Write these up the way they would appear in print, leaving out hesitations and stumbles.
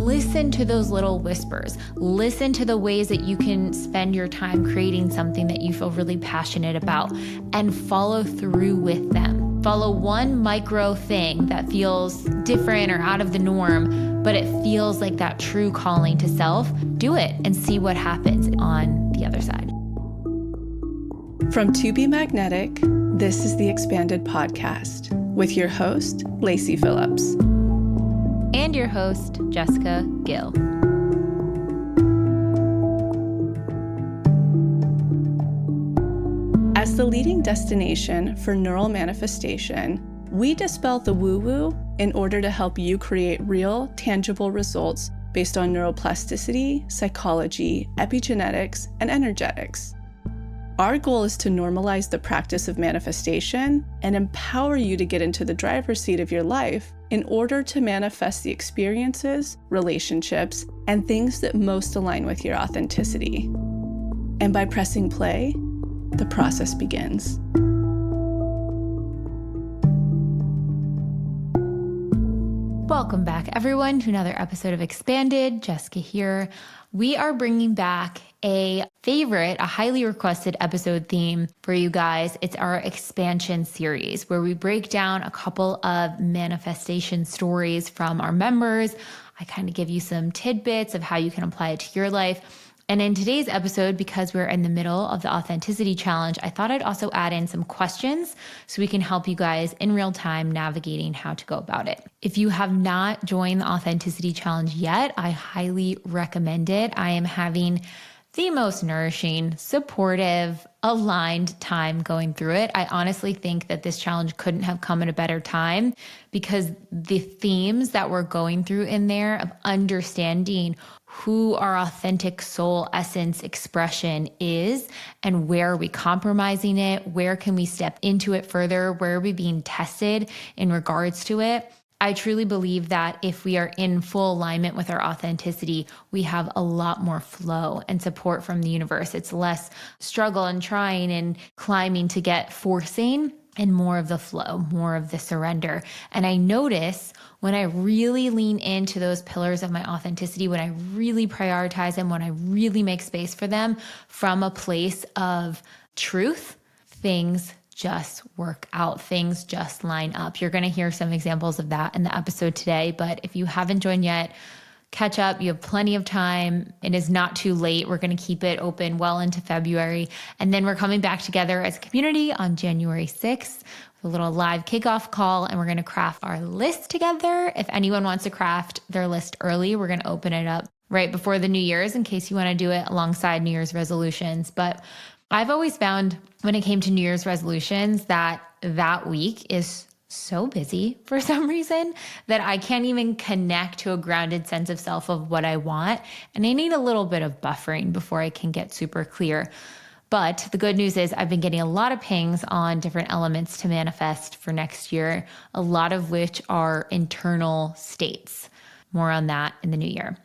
listen to those little whispers. Listen to the ways that you can spend your time creating something that you feel really passionate about and follow through with them. Follow one micro thing that feels different or out of the norm, but it feels like that true calling to self. Do it and see what happens on the other side. From To Be Magnetic, this is the Expanded Podcast with your host, Lacey Phillips. And your host, Jessica Gill. As the leading destination for neural manifestation, we dispel the woo-woo in order to help you create real, tangible results based on neuroplasticity, psychology, epigenetics, and energetics. Our goal is to normalize the practice of manifestation and empower you to get into the driver's seat of your life in order to manifest the experiences, relationships, and things that most align with your authenticity. And by pressing play, the process begins. Welcome back, everyone, to another episode of Expanded. Jessica here. We are bringing back a highly requested episode theme for you guys. It's our expansion series where we break down a couple of manifestation stories from our members. I kind of give you some tidbits of how you can apply it to your life. And in today's episode, because we're in the middle of the Authenticity Challenge, I thought I'd also add in some questions so we can help you guys in real time navigating how to go about it. If you have not joined the Authenticity Challenge yet, I highly recommend it. I am having the most nourishing, supportive, aligned time going through it. I honestly think that this challenge couldn't have come at a better time because the themes that we're going through in there of understanding who our authentic soul essence expression is and where are we compromising it, where can we step into it further, where are we being tested in regards to it. I truly believe that if we are in full alignment with our authenticity, we have a lot more flow and support from the universe. It's less struggle and trying and climbing to get forcing and more of the flow, more of the surrender. And I notice when I really lean into those pillars of my authenticity, when I really prioritize them, when I really make space for them from a place of truth, things just work out. Things just line up. You're going to hear some examples of that in the episode today. But if you haven't joined yet, catch up. You have plenty of time. It is not too late. We're going to keep it open well into February. And then we're coming back together as a community on January 6th with a little live kickoff call. And we're going to craft our list together. If anyone wants to craft their list early, we're going to open it up right before the New Year's in case you want to do it alongside New Year's resolutions. But I've always found when it came to New Year's resolutions that week is so busy for some reason that I can't even connect to a grounded sense of self of what I want. And I need a little bit of buffering before I can get super clear. But the good news is I've been getting a lot of pings on different elements to manifest for next year, a lot of which are internal states. More on that in the new year.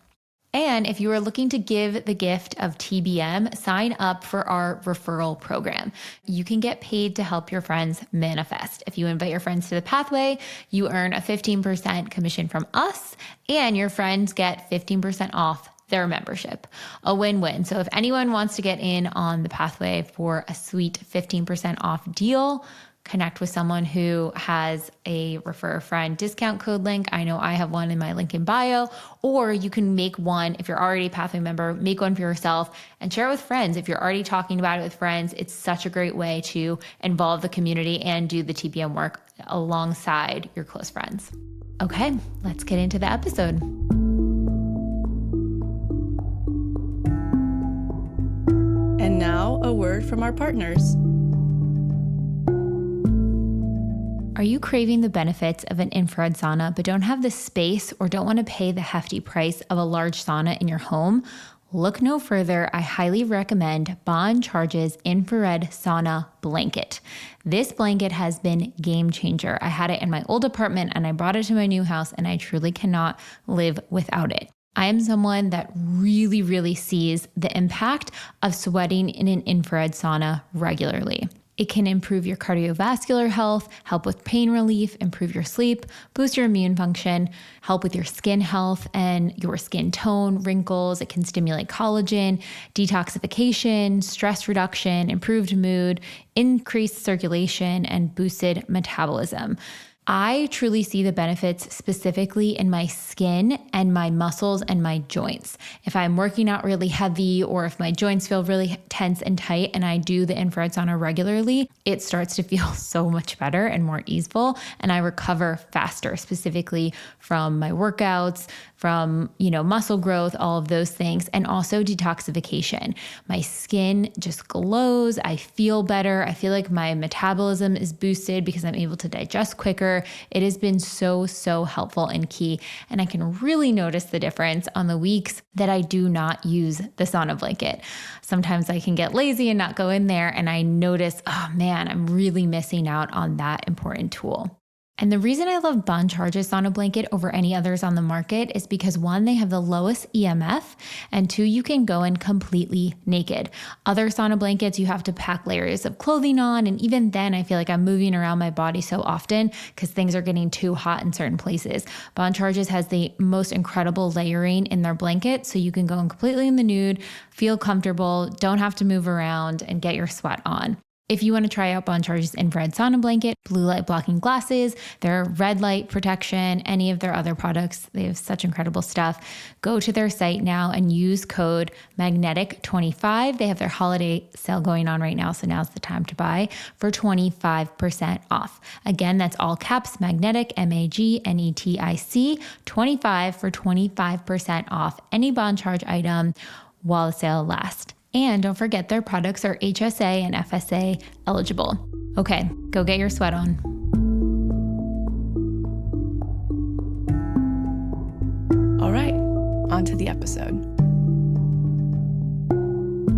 And if you are looking to give the gift of TBM, sign up for our referral program. You can get paid to help your friends manifest. If you invite your friends to the pathway, you earn a 15% commission from us, and your friends get 15% off their membership. A win-win. So if anyone wants to get in on the pathway for a sweet 15% off deal, connect with someone who has a refer a friend discount code link. I know I have one in my link in bio, or you can make one if you're already a Pathway member, make one for yourself and share it with friends. If you're already talking about it with friends, it's such a great way to involve the community and do the TBM work alongside your close friends. Okay, let's get into the episode. And now a word from our partners. Are you craving the benefits of an infrared sauna but don't have the space or don't want to pay the hefty price of a large sauna in your home? Look no further. I highly recommend Bond Charge's infrared sauna blanket. This blanket has been game changer. I had it in my old apartment and I brought it to my new house and I truly cannot live without it. I am someone that really sees the impact of sweating in an infrared sauna regularly. It can improve your cardiovascular health, help with pain relief, improve your sleep, boost your immune function, help with your skin health and your skin tone, wrinkles. It can stimulate collagen, detoxification, stress reduction, improved mood, increased circulation, and boosted metabolism. I truly see the benefits specifically in my skin and my muscles and my joints. If I'm working out really heavy or if my joints feel really tense and tight and I do the infrared sauna regularly, it starts to feel so much better and more easeful, and I recover faster, specifically from my workouts, from, muscle growth, all of those things, and also detoxification. My skin just glows. I feel better. I feel like my metabolism is boosted because I'm able to digest quicker. It has been so, so helpful and key. And I can really notice the difference on the weeks that I do not use the sauna blanket. Sometimes I can get lazy and not go in there, and I notice, oh man, I'm really missing out on that important tool. And the reason I love Bon Charge's sauna blanket over any others on the market is because 1, they have the lowest EMF, and 2, you can go in completely naked. Other sauna blankets, you have to pack layers of clothing on, and even then I feel like I'm moving around my body so often because things are getting too hot in certain places. Bon Charge's has the most incredible layering in their blanket, so you can go in completely in the nude, feel comfortable, don't have to move around, and get your sweat on. If you want to try out Bon Charge's infrared sauna blanket, blue light blocking glasses, their red light protection, any of their other products, they have such incredible stuff. Go to their site now and use code magnetic25. They have their holiday sale going on right now, so now's the time to buy for 25% off. Again, that's all caps, magnetic, MAGNETIC, 25 for 25% off any Bon Charge item while the sale lasts. And don't forget, their products are HSA and FSA eligible. Okay, go get your sweat on. All right, on to the episode.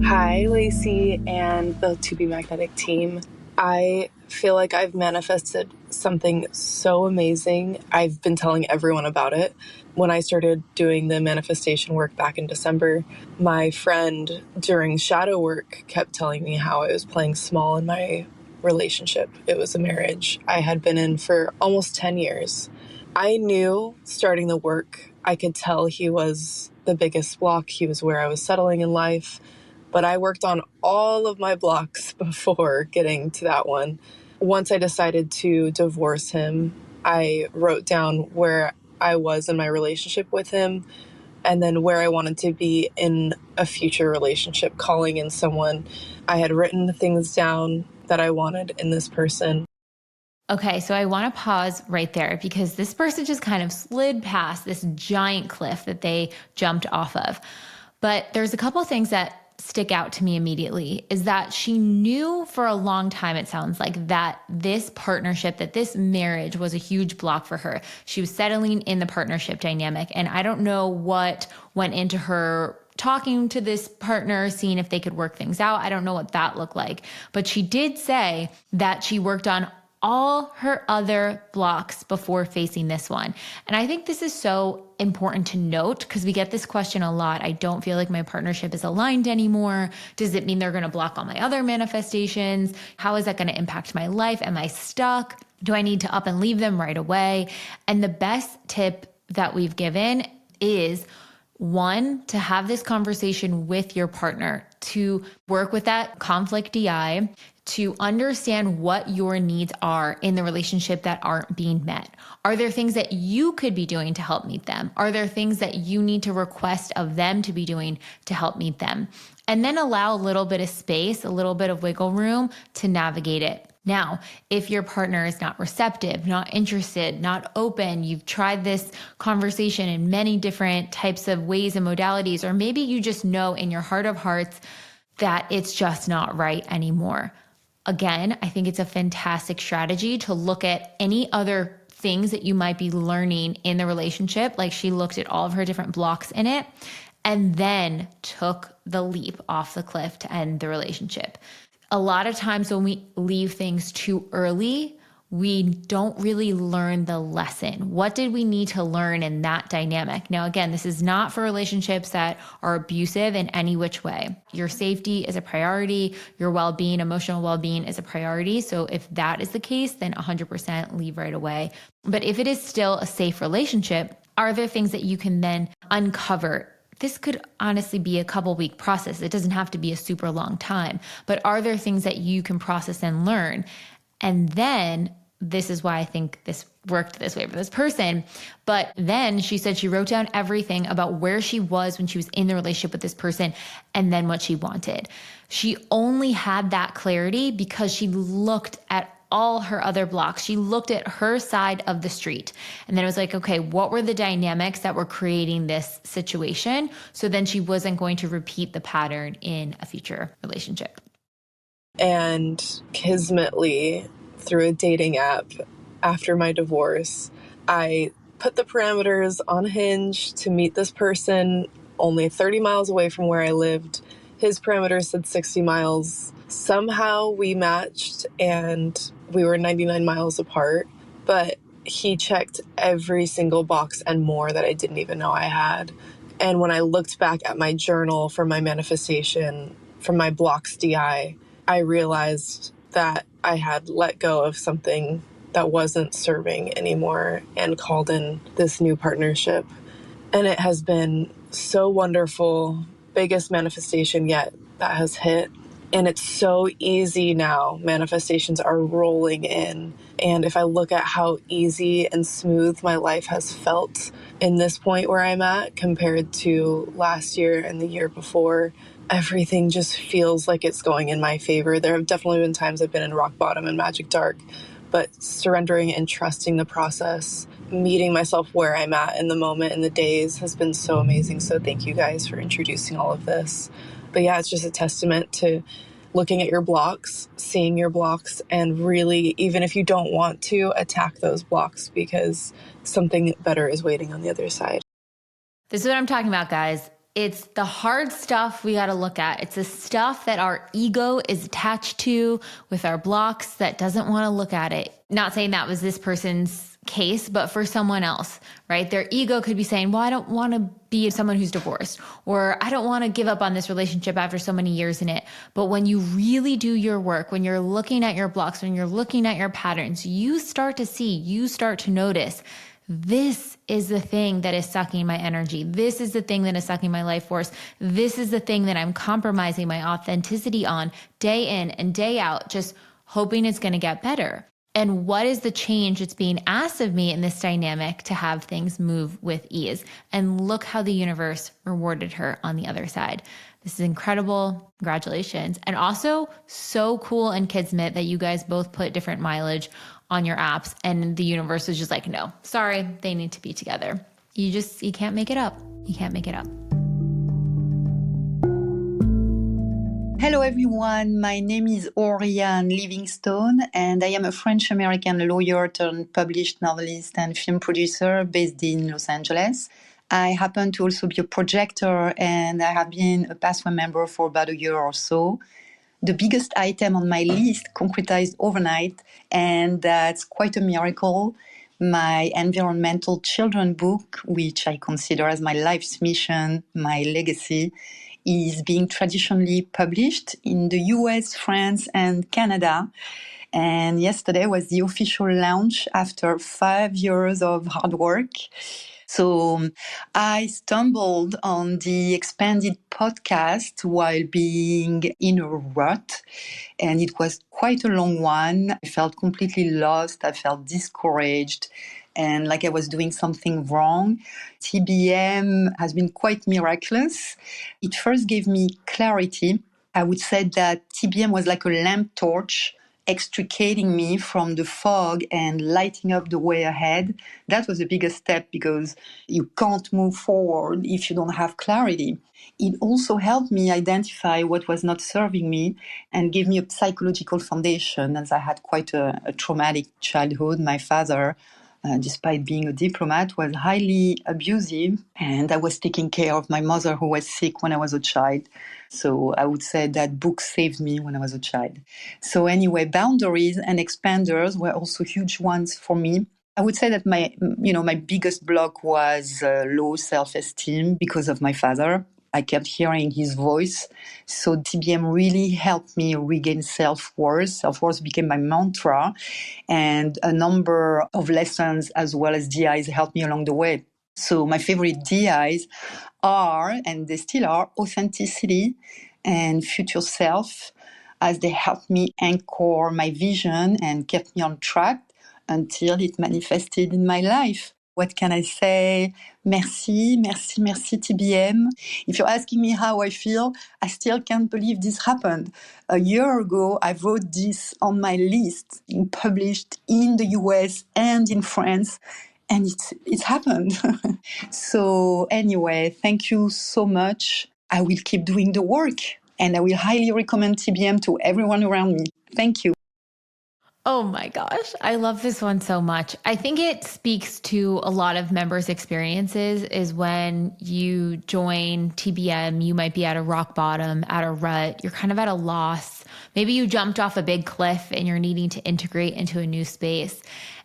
Hi, Lacey and the To Be Magnetic team. I feel like I've manifested something so amazing. I've been telling everyone about it. When I started doing the manifestation work back in December, my friend during shadow work kept telling me how I was playing small in my relationship. It was a marriage I had been in for almost 10 years. I knew starting the work, I could tell he was the biggest block. He was where I was settling in life. But I worked on all of my blocks before getting to that one. Once I decided to divorce him, I wrote down where I was in my relationship with him and then where I wanted to be in a future relationship, calling in someone. I had written the things down that I wanted in this person. Okay, so I want to pause right there because this person just kind of slid past this giant cliff that they jumped off of. But there's a couple of things that stick out to me immediately is that she knew for a long time, it sounds like, that this partnership, that this marriage was a huge block for her. She was settling in the partnership dynamic. And I don't know what went into her talking to this partner, seeing if they could work things out. I don't know what that looked like. But she did say that she worked on all her other blocks before facing this one. And I think this is so important to note because we get this question a lot. I don't feel like my partnership is aligned anymore. Does it mean they're going to block all my other manifestations? How is that going to impact my life? Am I stuck? Do I need to up and leave them right away? And the best tip that we've given is, 1, to have this conversation with your partner, to work with that conflict DI, to understand what your needs are in the relationship that aren't being met. Are there things that you could be doing to help meet them? Are there things that you need to request of them to be doing to help meet them? And then allow a little bit of space, a little bit of wiggle room to navigate it. Now, if your partner is not receptive, not interested, not open, you've tried this conversation in many different types of ways and modalities, or maybe you just know in your heart of hearts that it's just not right anymore. Again, I think it's a fantastic strategy to look at any other things that you might be learning in the relationship. Like she looked at all of her different blocks in it and then took the leap off the cliff to end the relationship. A lot of times when we leave things too early, we don't really learn the lesson. What did we need to learn in that dynamic? Now, again, this is not for relationships that are abusive in any which way. Your safety is a priority. Your well-being, emotional well-being is a priority. So if that is the case, then 100% leave right away. But if it is still a safe relationship, are there things that you can then uncover? This could honestly be a couple-week process. It doesn't have to be a super long time, but are there things that you can process and learn? And then this is why I think this worked this way for this person. But then she said she wrote down everything about where she was when she was in the relationship with this person and then what she wanted. She only had that clarity because she looked at all her other blocks. She looked at her side of the street. And then it was like, okay, what were the dynamics that were creating this situation? So then she wasn't going to repeat the pattern in a future relationship. And kismetly, through a dating app after my divorce, I put the parameters on Hinge to meet this person only 30 miles away from where I lived. His parameters said 60 miles. Somehow we matched and we were 99 miles apart, but he checked every single box and more that I didn't even know I had. And when I looked back at my journal for my manifestation, from my blocks DI, I realized that I had let go of something that wasn't serving anymore and called in this new partnership. And it has been so wonderful, biggest manifestation yet that has hit. And it's so easy now. Manifestations are rolling in. And if I look at how easy and smooth my life has felt in this point where I'm at compared to last year and the year before, everything just feels like it's going in my favor. There have definitely been times I've been in rock bottom and magic dark, but surrendering and trusting the process, meeting myself where I'm at in the moment and the days has been so amazing. So thank you guys for introducing all of this. But yeah, it's just a testament to looking at your blocks, seeing your blocks, and really, even if you don't want to, attack those blocks because something better is waiting on the other side. This is what I'm talking about, guys. It's the hard stuff we got to look at. It's the stuff that our ego is attached to with our blocks that doesn't want to look at it. Not saying that was this person's case, but for someone else, right? Their ego could be saying, well, I don't want to be someone who's divorced, or I don't want to give up on this relationship after so many years in it. But when you really do your work, when you're looking at your blocks, when you're looking at your patterns, you start to see, you start to notice, this is the thing that is sucking my energy. This is the thing that is sucking my life force. This is the thing that I'm compromising my authenticity on day in and day out, just hoping it's going to get better. And what is the change that's being asked of me in this dynamic to have things move with ease? And look how the universe rewarded her on the other side. This is incredible. Congratulations. And also so cool and kismet that you guys both put different mileage on your apps and the universe was just like, no, sorry, they need to be together. You can't make it up. You can't make it up. Hello everyone, my name is Oriane Livingstone and I am a French-American lawyer turned published novelist and film producer based in Los Angeles. I happen to also be a projector and I have been a Pathway member for about a year or so. The biggest item on my list concretized overnight, and that's quite a miracle. My environmental children book, which I consider as my life's mission, my legacy, is being traditionally published in the US, France, and Canada. And yesterday was the official launch after 5 years of hard work. So I stumbled on the Expanded podcast while being in a rut, and it was quite a long one. I felt completely lost. I felt discouraged and like I was doing something wrong. TBM has been quite miraculous. It first gave me clarity. I would say that TBM was like a lamp torch extricating me from the fog and lighting up the way ahead. That was the biggest step because you can't move forward if you don't have clarity. It also helped me identify what was not serving me and gave me a psychological foundation as I had quite a traumatic childhood. My father despite being a diplomat, was highly abusive. And I was taking care of my mother who was sick when I was a child. So I would say that book saved me when I was a child. So anyway, boundaries and expanders were also huge ones for me. I would say that my biggest block was low self-esteem because of my father. I kept hearing his voice. So TBM really helped me regain self-worth. Self-worth became my mantra. And a number of lessons as well as DIs helped me along the way. So my favorite DIs are, and they still are, authenticity and future self, as they helped me anchor my vision and kept me on track until it manifested in my life. What can I say? Merci, merci, merci TBM. If you're asking me how I feel, I still can't believe this happened. A year ago, I wrote this on my list, being published in the US and in France, and it's happened. So anyway, thank you so much. I will keep doing the work, and I will highly recommend TBM to everyone around me. Thank you. Oh my gosh, I love this one so much. I think it speaks to a lot of members' experiences is when you join TBM, you might be at a rock bottom, at a rut, you're kind of at a loss. Maybe you jumped off a big cliff and you're needing to integrate into a new space.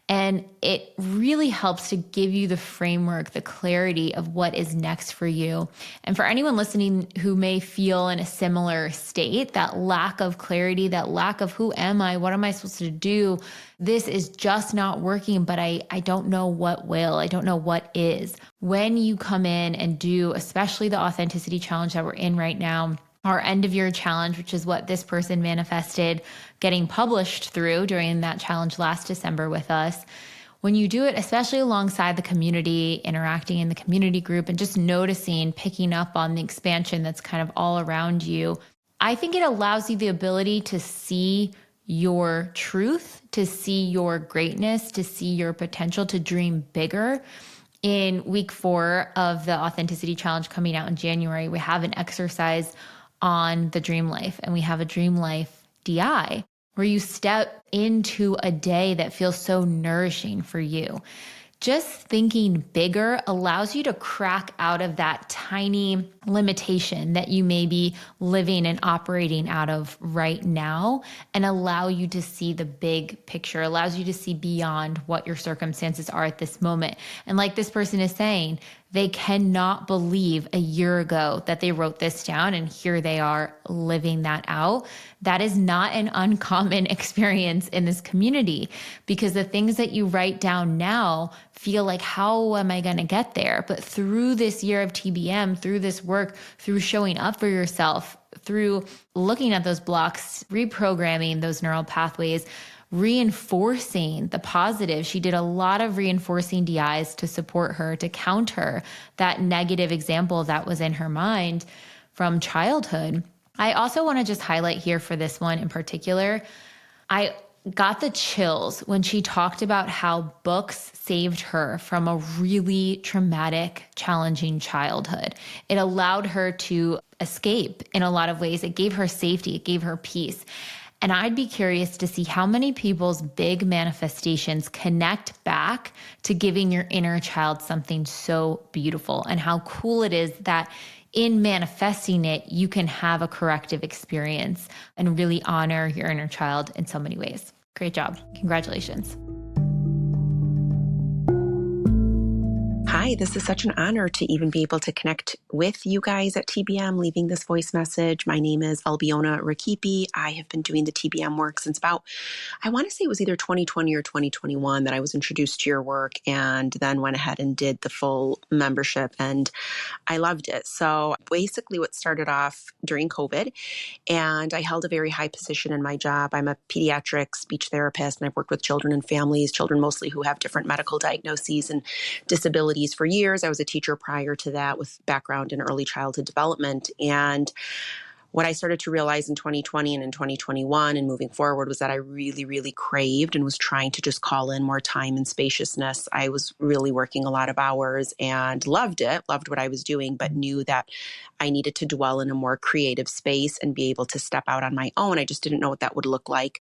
And it really helps to give you the framework, the clarity of what is next for you. And for anyone listening who may feel in a similar state, that lack of clarity, that lack of who am I, what am I supposed to do? This is just not working, but I don't know what will. I don't know what is. When you come in and do, especially the authenticity challenge that we're in right now, our end of year challenge, which is what this person manifested getting published through during that challenge last December with us. When you do it, especially alongside the community, interacting in the community group and just noticing, picking up on the expansion that's kind of all around you, I think it allows you the ability to see your truth, to see your greatness, to see your potential, to dream bigger. In week 4 of the Authenticity Challenge coming out in January, we have an exercise on the dream life, and we have a dream life DI where you step into a day that feels so nourishing for you. Just thinking bigger allows you to crack out of that tiny limitation that you may be living and operating out of right now and allow you to see the big picture, allows you to see beyond what your circumstances are at this moment. And like this person is saying, they cannot believe a year ago that they wrote this down and here they are living that out. That is not an uncommon experience in this community because the things that you write down now feel like, how am I going to get there? But through this year of TBM, through this work, through showing up for yourself, through looking at those blocks, reprogramming those neural pathways, reinforcing the positive. She did a lot of reinforcing DIs to support her, to counter that negative example that was in her mind from childhood. I also want to just highlight here for this one in particular, I got the chills when she talked about how books saved her from a really traumatic, challenging childhood. It allowed her to escape in a lot of ways. It gave her safety. It gave her peace. And I'd be curious to see how many people's big manifestations connect back to giving your inner child something so beautiful, and how cool it is that in manifesting it, you can have a corrective experience and really honor your inner child in so many ways. Great job. Congratulations. Hi, this is such an honor to even be able to connect with you guys at TBM, leaving this voice message. My name is Albiona Rakipi. I have been doing the TBM work since about, I want to say it was either 2020 or 2021 that I was introduced to your work, and then went ahead and did the full membership, and I loved it. So basically what started off during COVID, and I held a very high position in my job. I'm a pediatric speech therapist, and I've worked with children and families, children mostly who have different medical diagnoses and disabilities for years. I was a teacher prior to that with background in early childhood development. And what I started to realize in 2020 and in 2021 and moving forward was that I really, really craved and was trying to just call in more time and spaciousness. I was really working a lot of hours and loved it, loved what I was doing, but knew that I needed to dwell in a more creative space and be able to step out on my own. I just didn't know what that would look like.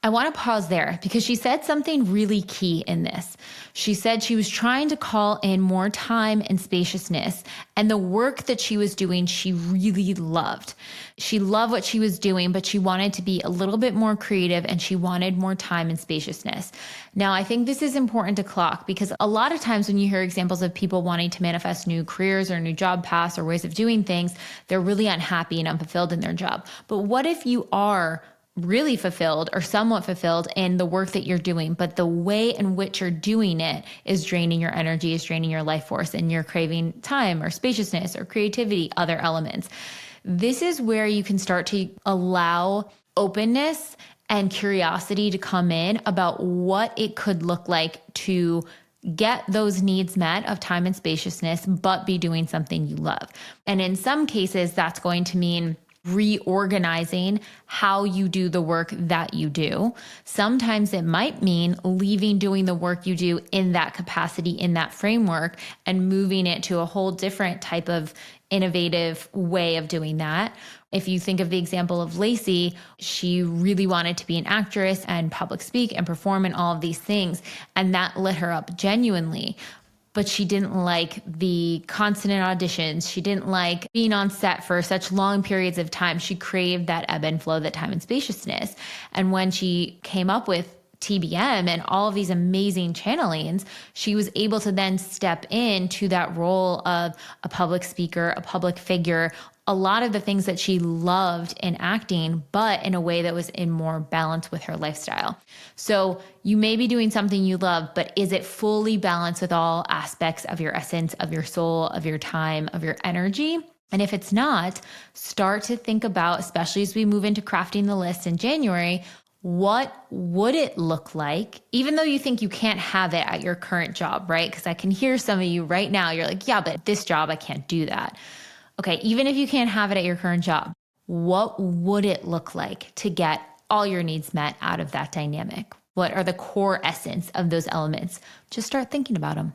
I want to pause there because she said something really key in this. She said she was trying to call in more time and spaciousness, and the work that she was doing, she really loved. She loved what she was doing, but she wanted to be a little bit more creative and she wanted more time and spaciousness. Now, I think this is important to clock because a lot of times when you hear examples of people wanting to manifest new careers or new job paths or ways of doing things, they're really unhappy and unfulfilled in their job. But what if you are really fulfilled or somewhat fulfilled in the work that you're doing, but the way in which you're doing it is draining your energy, is draining your life force, and you're craving time or spaciousness or creativity, other elements? This is where you can start to allow openness and curiosity to come in about what it could look like to get those needs met of time and spaciousness, but be doing something you love. And in some cases, that's going to mean reorganizing how you do the work that you do. Sometimes it might mean leaving doing the work you do in that capacity, in that framework, and moving it to a whole different type of innovative way of doing that. If you think of the example of Lacey, she really wanted to be an actress and public speak and perform and all of these things, and that lit her up genuinely. But she didn't like the constant auditions. She didn't like being on set for such long periods of time. She craved that ebb and flow, that time and spaciousness. And when she came up with TBM and all of these amazing channelings, she was able to then step into that role of a public speaker, a public figure, a lot of the things that she loved in acting, but in a way that was in more balance with her lifestyle. So you may be doing something you love, but is it fully balanced with all aspects of your essence, of your soul, of your time, of your energy? And if it's not, start to think about, especially as we move into crafting the list in January, what would it look like, even though you think you can't have it at your current job, right? Because I can hear some of you right now, you're like, yeah, but this job, I can't do that. Okay, even if you can't have it at your current job, what would it look like to get all your needs met out of that dynamic? What are the core essence of those elements? Just start thinking about them.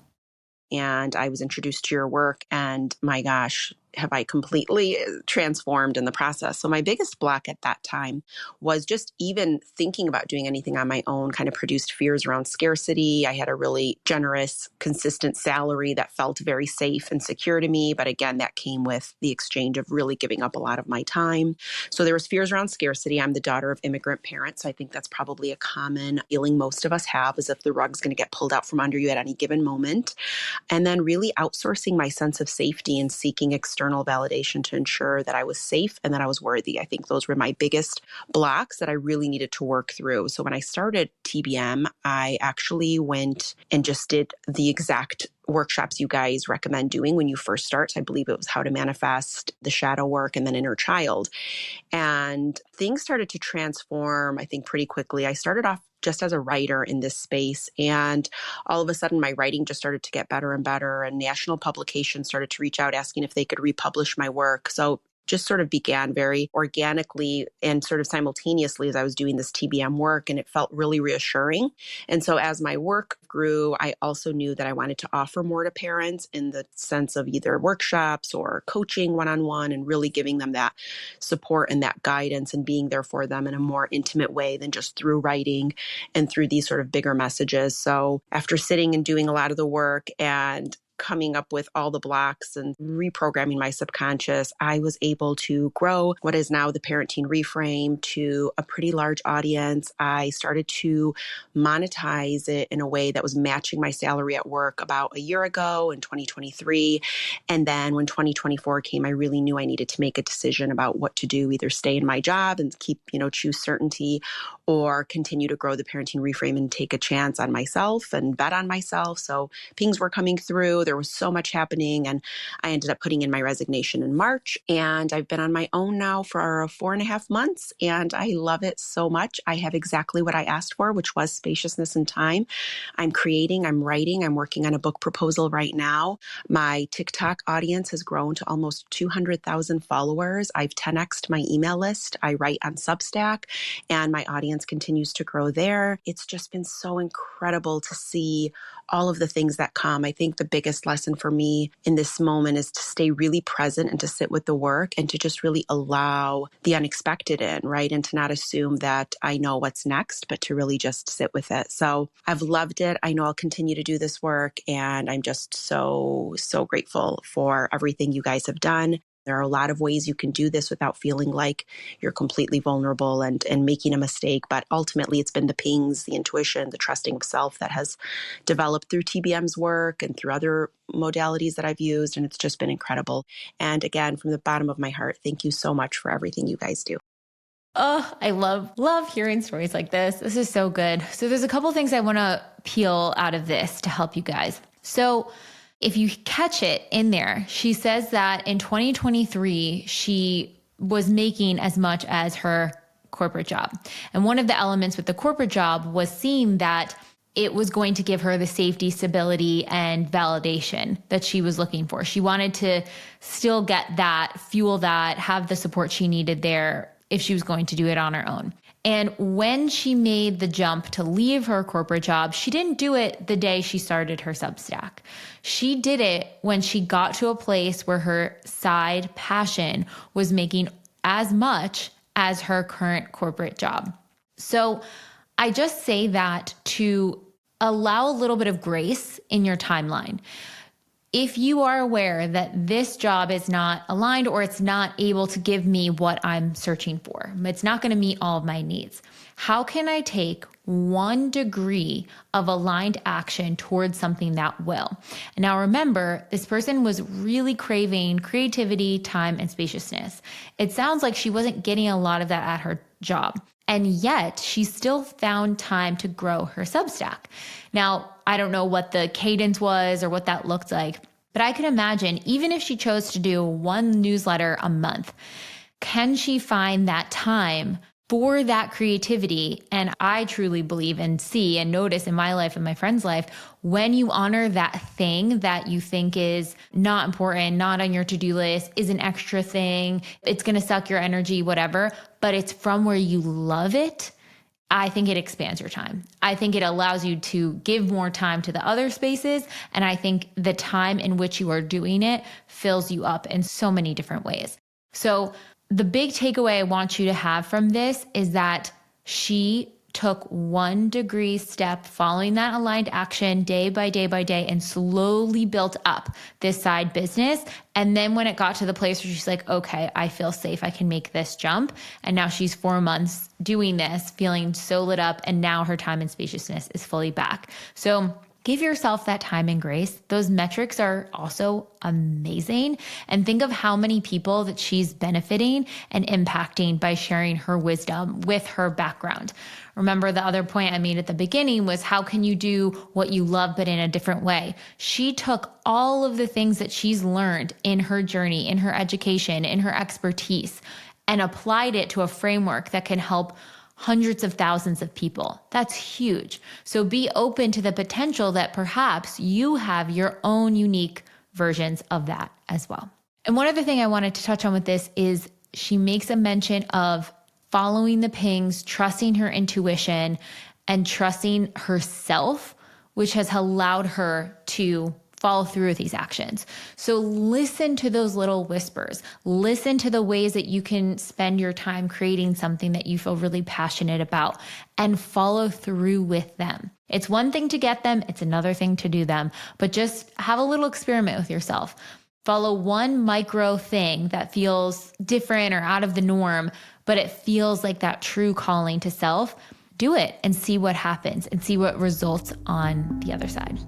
And I was introduced to your work, and my gosh, have I completely transformed in the process. So my biggest block at that time was just even thinking about doing anything on my own kind of produced fears around scarcity. I had a really generous, consistent salary that felt very safe and secure to me. But again, that came with the exchange of really giving up a lot of my time. So there was fears around scarcity. I'm the daughter of immigrant parents. So I think that's probably a common feeling most of us have, as if the rug's going to get pulled out from under you at any given moment. And then really outsourcing my sense of safety and seeking external validation to ensure that I was safe and that I was worthy. I think those were my biggest blocks that I really needed to work through. So when I started TBM, I actually went and just did the exact workshops you guys recommend doing when you first start. So I believe it was how to manifest, the shadow work, and then inner child. And things started to transform, I think, pretty quickly. I started off just as a writer in this space. And all of a sudden, my writing just started to get better and better. And national publications started to reach out asking if they could republish my work. So just sort of began very organically and sort of simultaneously as I was doing this TBM work, and it felt really reassuring. And so as my work grew, I also knew that I wanted to offer more to parents in the sense of either workshops or coaching one-on-one, and really giving them that support and that guidance and being there for them in a more intimate way than just through writing and through these sort of bigger messages. So after sitting and doing a lot of the work and coming up with all the blocks and reprogramming my subconscious, I was able to grow what is now the Parenting Reframe to a pretty large audience. I started to monetize it in a way that was matching my salary at work about a year ago in 2023. And then when 2024 came, I really knew I needed to make a decision about what to do, either stay in my job and keep, choose certainty, or continue to grow the Parenting Reframe and take a chance on myself and bet on myself. So things were coming through. There was so much happening, and I ended up putting in my resignation in March, and I've been on my own now for 4.5 months, and I love it so much. I have exactly what I asked for, which was spaciousness and time. I'm creating, I'm writing, I'm working on a book proposal right now. My TikTok audience has grown to almost 200,000 followers. I've 10x'd my email list. I write on Substack, and my audience continues to grow there. It's just been so incredible to see all of the things that come. I think the biggest biggest lesson for me in this moment is to stay really present and to sit with the work and to just really allow the unexpected in, right? And to not assume that I know what's next, but to really just sit with it. So I've loved it. I know I'll continue to do this work, and I'm just so grateful for everything you guys have done. There are a lot of ways you can do this without feeling like you're completely vulnerable and making a mistake. But ultimately, it's been the pings, the intuition, the trusting of self that has developed through TBM's work and through other modalities that I've used. And it's just been incredible. And again, from the bottom of my heart, thank you so much for everything you guys do. Oh, I love hearing stories like this. This is so good. So there's a couple things I want to peel out of this to help you guys. So if you catch it in there, she says that in 2023, she was making as much as her corporate job. And one of the elements with the corporate job was seeing that it was going to give her the safety, stability, and validation that she was looking for. She wanted to still get that, fuel that, have the support she needed there if she was going to do it on her own. And when she made the jump to leave her corporate job, she didn't do it the day she started her Substack. She did it when she got to a place where her side passion was making as much as her current corporate job. So I just say that to allow a little bit of grace in your timeline. If you are aware that this job is not aligned or it's not able to give me what I'm searching for, it's not going to meet all of my needs, how can I take 1 degree of aligned action towards something that will? And now remember, this person was really craving creativity, time, and spaciousness. It sounds like she wasn't getting a lot of that at her job. And yet she still found time to grow her Substack. Now, I don't know what the cadence was or what that looked like, but I can imagine even if she chose to do 1 newsletter a month, can she find that time for that creativity? And I truly believe and see and notice in my life and my friend's life, when you honor that thing that you think is not important, not on your to-do list, is an extra thing, it's going to suck your energy, whatever, but it's from where you love it, I think it expands your time. I think it allows you to give more time to the other spaces. And I think the time in which you are doing it fills you up in so many different ways. So the big takeaway I want you to have from this is that she took 1 degree step following that aligned action day by day by day and slowly built up this side business. And then when it got to the place where she's like, okay, I feel safe, I can make this jump. And now she's 4 months doing this, feeling so lit up. And now her time and spaciousness is fully back. So give yourself that time and grace. Those metrics are also amazing. And think of how many people that she's benefiting and impacting by sharing her wisdom with her background. Remember, the other point I made at the beginning was how can you do what you love, but in a different way? She took all of the things that she's learned in her journey, in her education, in her expertise, and applied it to a framework that can help hundreds of thousands of people. That's huge. So be open to the potential that perhaps you have your own unique versions of that as well. And one other thing I wanted to touch on with this is she makes a mention of following the pings, trusting her intuition, and trusting herself, which has allowed her to follow through with these actions. So listen to those little whispers. Listen to the ways that you can spend your time creating something that you feel really passionate about and follow through with them. It's one thing to get them. It's another thing to do them, but just have a little experiment with yourself. Follow 1 micro thing that feels different or out of the norm, but it feels like that true calling to self. Do it and see what happens and see what results on the other side.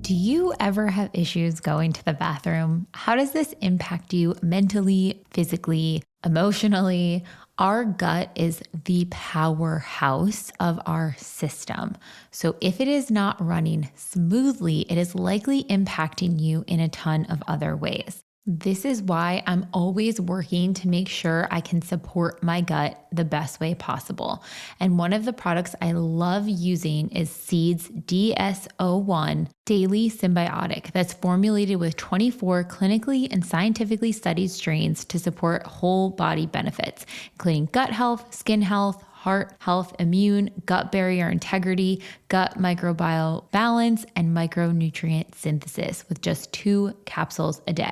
Do you ever have issues going to the bathroom? How does this impact you mentally, physically, emotionally? Our gut is the powerhouse of our system. So if it is not running smoothly, it is likely impacting you in a ton of other ways. This is why I'm always working to make sure I can support my gut the best way possible. And one of the products I love using is Seed's DS-01 Daily Symbiotic that's formulated with 24 clinically and scientifically studied strains to support whole body benefits, including gut health, skin health, heart health, immune, gut barrier integrity, gut microbiome balance, and micronutrient synthesis with just 2 capsules a day.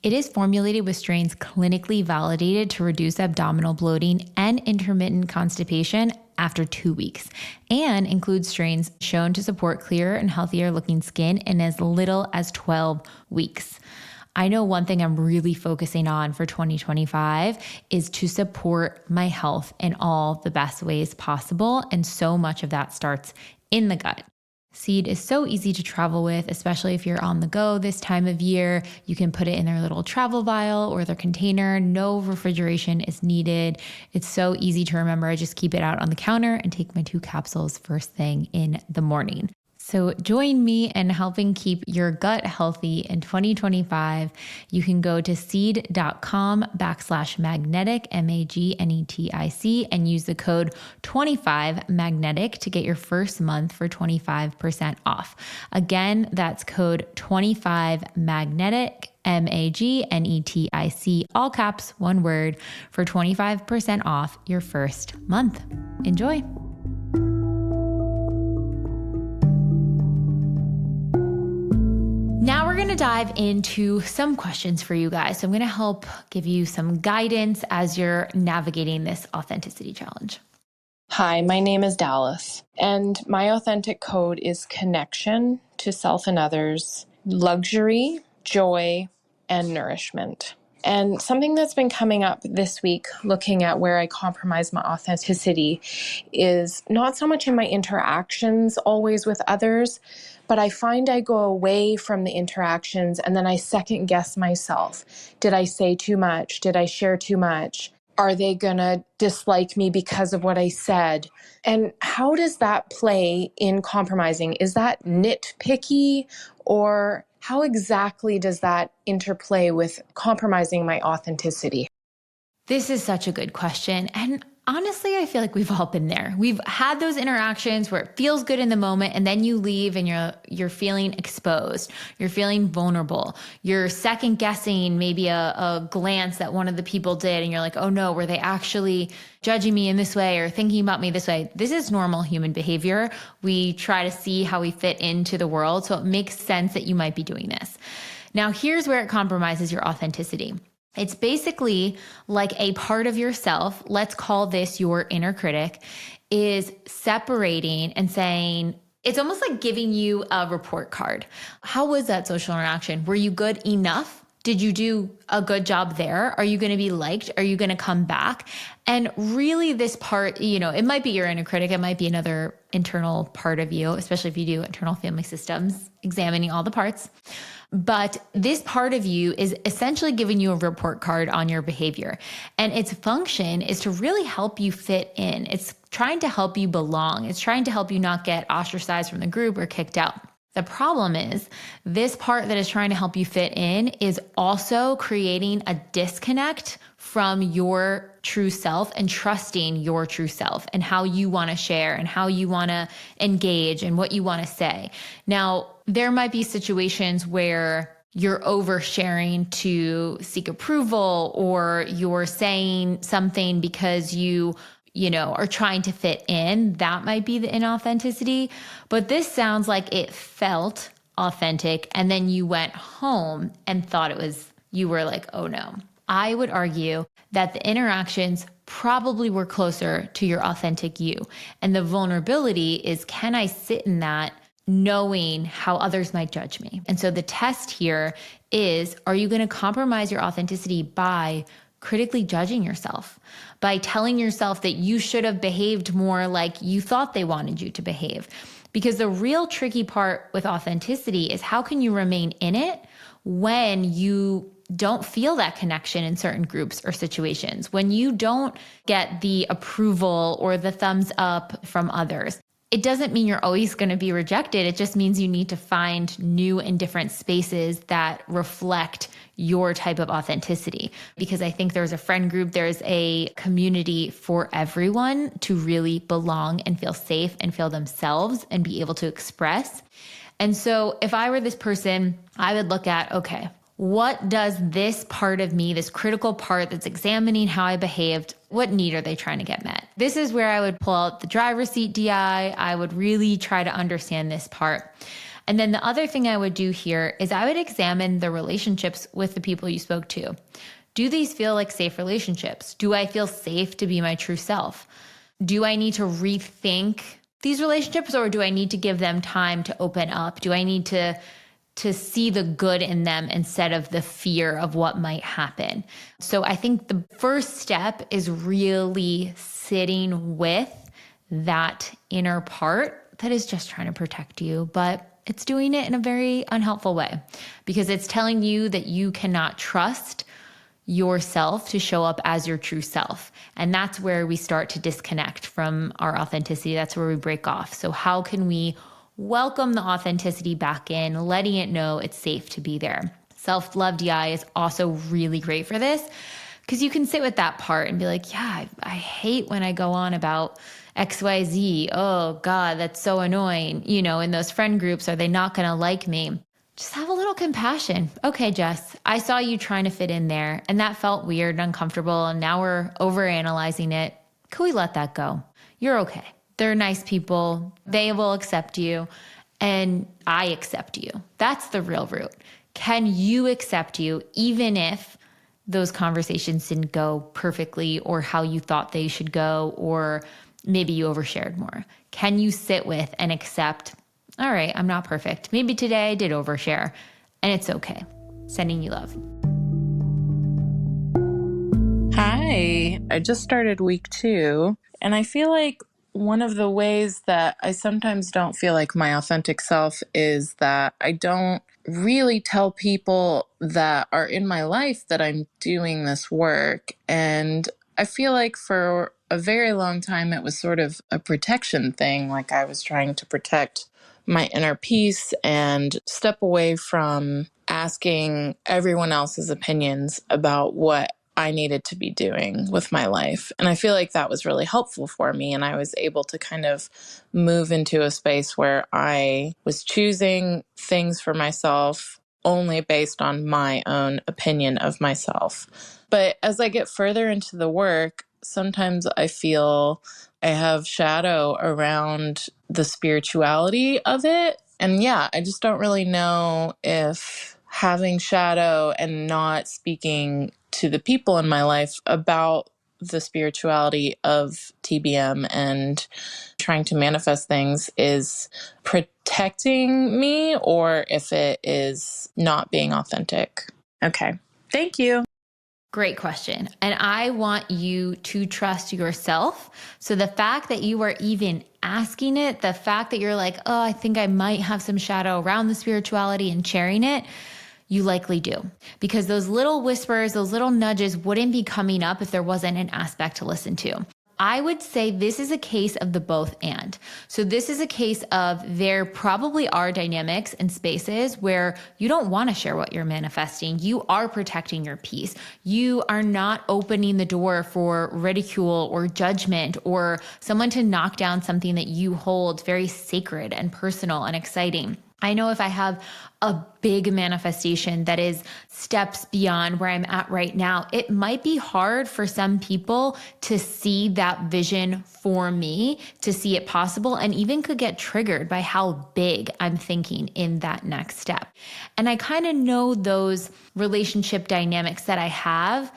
It is formulated with strains clinically validated to reduce abdominal bloating and intermittent constipation after 2 weeks, and includes strains shown to support clearer and healthier looking skin in as little as 12 weeks. I know one thing I'm really focusing on for 2025 is to support my health in all the best ways possible, and so much of that starts in the gut. Seed is so easy to travel with, especially if you're on the go this time of year. You can put it in their little travel vial or their container. No refrigeration is needed. It's so easy to remember. I just keep it out on the counter and take my 2 capsules first thing in the morning. So join me in helping keep your gut healthy in 2025. You can go to seed.com/magnetic, MAGNETIC, and use the code 25magnetic to get your first month for 25% off. Again, that's code 25magnetic, MAGNETIC, all caps, one word, for 25% off your first month. Enjoy. Now we're going to dive into some questions for you guys. So I'm going to help give you some guidance as you're navigating this authenticity challenge. Hi, my name is Dallas, and my authentic code is connection to self and others, luxury, joy, and nourishment. And something that's been coming up this week, looking at where I compromise my authenticity, is not so much in my interactions always with others, but I find I go away from the interactions and then I second guess myself. Did I say too much? Did I share too much? Are they going to dislike me because of what I said? And how does that play in compromising? Is that nitpicky, or how exactly does that interplay with compromising my authenticity? This is such a good question. And honestly, I feel like we've all been there. We've had those interactions where it feels good in the moment, and then you leave and you're feeling exposed. You're feeling vulnerable. You're second guessing maybe a glance that one of the people did, and you're like, oh no, were they actually judging me in this way or thinking about me this way? This is normal human behavior. We try to see how we fit into the world. So it makes sense that you might be doing this. Now, here's where it compromises your authenticity. It's basically like a part of yourself, let's call this your inner critic, is separating and saying, it's almost like giving you a report card. How was that social interaction? Were you good enough? Did you do a good job there? Are you going to be liked? Are you going to come back? And really this part, it might be your inner critic. It might be another internal part of you, especially if you do internal family systems, examining all the parts. But this part of you is essentially giving you a report card on your behavior. And its function is to really help you fit in. It's trying to help you belong. It's trying to help you not get ostracized from the group or kicked out. The problem is this part that is trying to help you fit in is also creating a disconnect from your true self and trusting your true self and how you want to share and how you want to engage and what you want to say. Now, there might be situations where you're oversharing to seek approval, or you're saying something because you are trying to fit in. That might be the inauthenticity. But this sounds like it felt authentic, and then you went home and thought you were like, oh no. I would argue that the interactions probably were closer to your authentic you. And the vulnerability is, can I sit in that knowing how others might judge me? And so the test here is, are you going to compromise your authenticity by critically judging yourself, by telling yourself that you should have behaved more like you thought they wanted you to behave? Because the real tricky part with authenticity is, how can you remain in it when you don't feel that connection in certain groups or situations, when you don't get the approval or the thumbs up from others? It doesn't mean you're always going to be rejected. It just means you need to find new and different spaces that reflect your type of authenticity. Because I think there's a friend group, there's a community for everyone to really belong and feel safe and feel themselves and be able to express. And so if I were this person, I would look at, okay, What does this part of me, this critical part that's examining how I behaved, what need are they trying to get met? This is where I would pull out the driver's seat DI. I would really try to understand this part. And then the other thing I would do here is I would examine the relationships with the people you spoke to. Do these feel like safe relationships? Do I feel safe to be my true self? Do I need to rethink these relationships, or do I need to give them time to open up? Do I need to see the good in them instead of the fear of what might happen? So I think the first step is really sitting with that inner part that is just trying to protect you, but it's doing it in a very unhelpful way because it's telling you that you cannot trust yourself to show up as your true self. And that's where we start to disconnect from our authenticity. That's where we break off. So how can we welcome the authenticity back in, letting it know it's safe to be there? Self-love DI is also really great for this because you can sit with that part and be like, yeah, I hate when I go on about XYZ. Oh God, that's so annoying. You know, in those friend groups, are they not going to like me? Just have a little compassion. Okay, Jess, I saw you trying to fit in there and that felt weird and uncomfortable. And now we're overanalyzing it. Could we let that go? You're okay. They're nice people. They will accept you and I accept you. That's the real root. Can you accept you even if those conversations didn't go perfectly or how you thought they should go, or maybe you overshared more? Can you sit with and accept, all right, I'm not perfect. Maybe today I did overshare and it's okay. Sending you love. Hi, I just started week 2, and I feel like one of the ways that I sometimes don't feel like my authentic self is that I don't really tell people that are in my life that I'm doing this work. And I feel like for a very long time, it was sort of a protection thing. Like I was trying to protect my inner peace and step away from asking everyone else's opinions about what I needed to be doing with my life. And I feel like that was really helpful for me. And I was able to kind of move into a space where I was choosing things for myself only based on my own opinion of myself. But as I get further into the work, sometimes I feel I have shadow around the spirituality of it. And yeah, I just don't really know if having shadow and not speaking to the people in my life about the spirituality of TBM and trying to manifest things is protecting me or if it is not being authentic. Okay. Thank you. Great question. And I want you to trust yourself. So the fact that you are even asking it, the fact that you're like, oh, I think I might have some shadow around the spirituality and sharing it, you likely do. Because those little whispers, those little nudges wouldn't be coming up if there wasn't an aspect to listen to. I would say this is a case of the both and. So this is a case of there probably are dynamics and spaces where you don't want to share what you're manifesting. You are protecting your peace. You are not opening the door for ridicule or judgment or someone to knock down something that you hold very sacred and personal and exciting. I know if I have a big manifestation that is steps beyond where I'm at right now, it might be hard for some people to see that vision for me, to see it possible, and even could get triggered by how big I'm thinking in that next step. And I kind of know those relationship dynamics that I have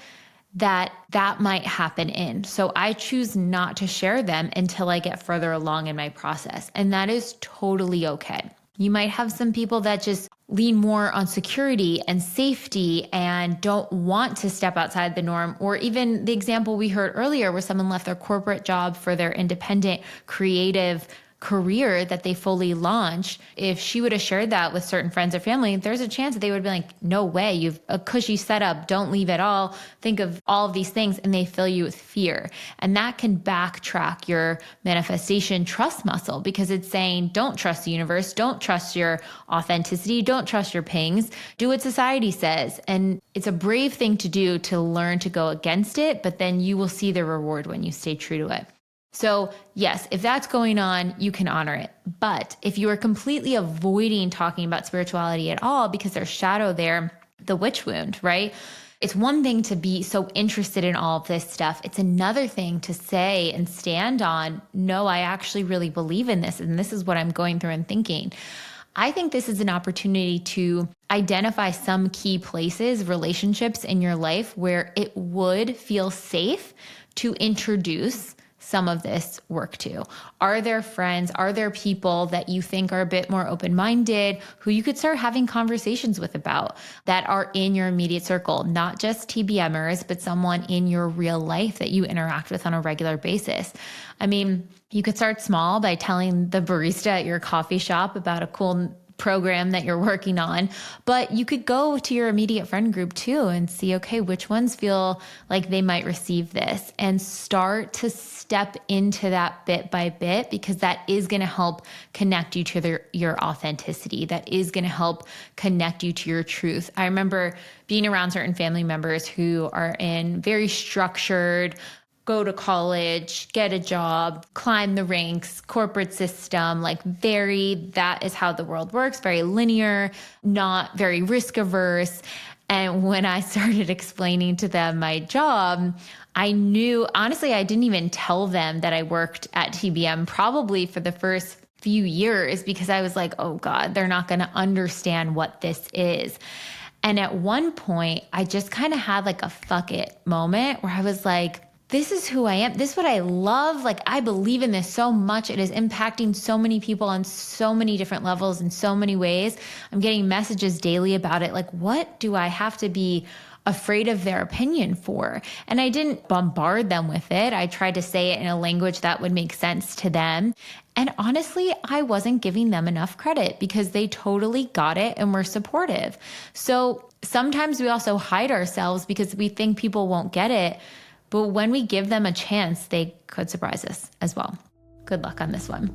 that might happen in. So I choose not to share them until I get further along in my process. And that is totally okay. You might have some people that just lean more on security and safety and don't want to step outside the norm. Or even the example we heard earlier where someone left their corporate job for their independent creative career that they fully launched. If she would have shared that with certain friends or family, there's a chance that they would be like, no way, you've a cushy setup, don't leave at all. Think of all of these things, and they fill you with fear. And that can backtrack your manifestation trust muscle because it's saying, don't trust the universe, don't trust your authenticity, don't trust your pings, do what society says. And it's a brave thing to do to learn to go against it, but then you will see the reward when you stay true to it. So yes, if that's going on, you can honor it. But if you are completely avoiding talking about spirituality at all because there's shadow there, the witch wound, right? It's one thing to be so interested in all of this stuff. It's another thing to say and stand on, no, I actually really believe in this, and this is what I'm going through and thinking. I think this is an opportunity to identify some key places, relationships in your life where it would feel safe to introduce some of this work to. Are there friends? Are there people that you think are a bit more open-minded who you could start having conversations with about that are in your immediate circle, not just TBMers, but someone in your real life that you interact with on a regular basis? I mean, you could start small by telling the barista at your coffee shop about a cool program that you're working on, but you could go to your immediate friend group too and see, okay, which ones feel like they might receive this, and start to step into that bit by bit, because that is going to help connect you to your authenticity. That is going to help connect you to your truth. I remember being around certain family members who are in very structured, go to college, get a job, climb the ranks, corporate system, like that is how the world works, very linear, not very risk averse. And when I started explaining to them my job, I knew, honestly, I didn't even tell them that I worked at TBM probably for the first few years, because I was like, oh God, they're not going to understand what this is. And at one point, I just kind of had like a fuck it moment where I was like, this is who I am. This is what I love. Like, I believe in this so much. It is impacting so many people on so many different levels in so many ways. I'm getting messages daily about it. Like, what do I have to be afraid of their opinion for? And I didn't bombard them with it. I tried to say it in a language that would make sense to them. And honestly, I wasn't giving them enough credit because they totally got it and were supportive. So sometimes we also hide ourselves because we think people won't get it. But when we give them a chance, they could surprise us as well. Good luck on this one.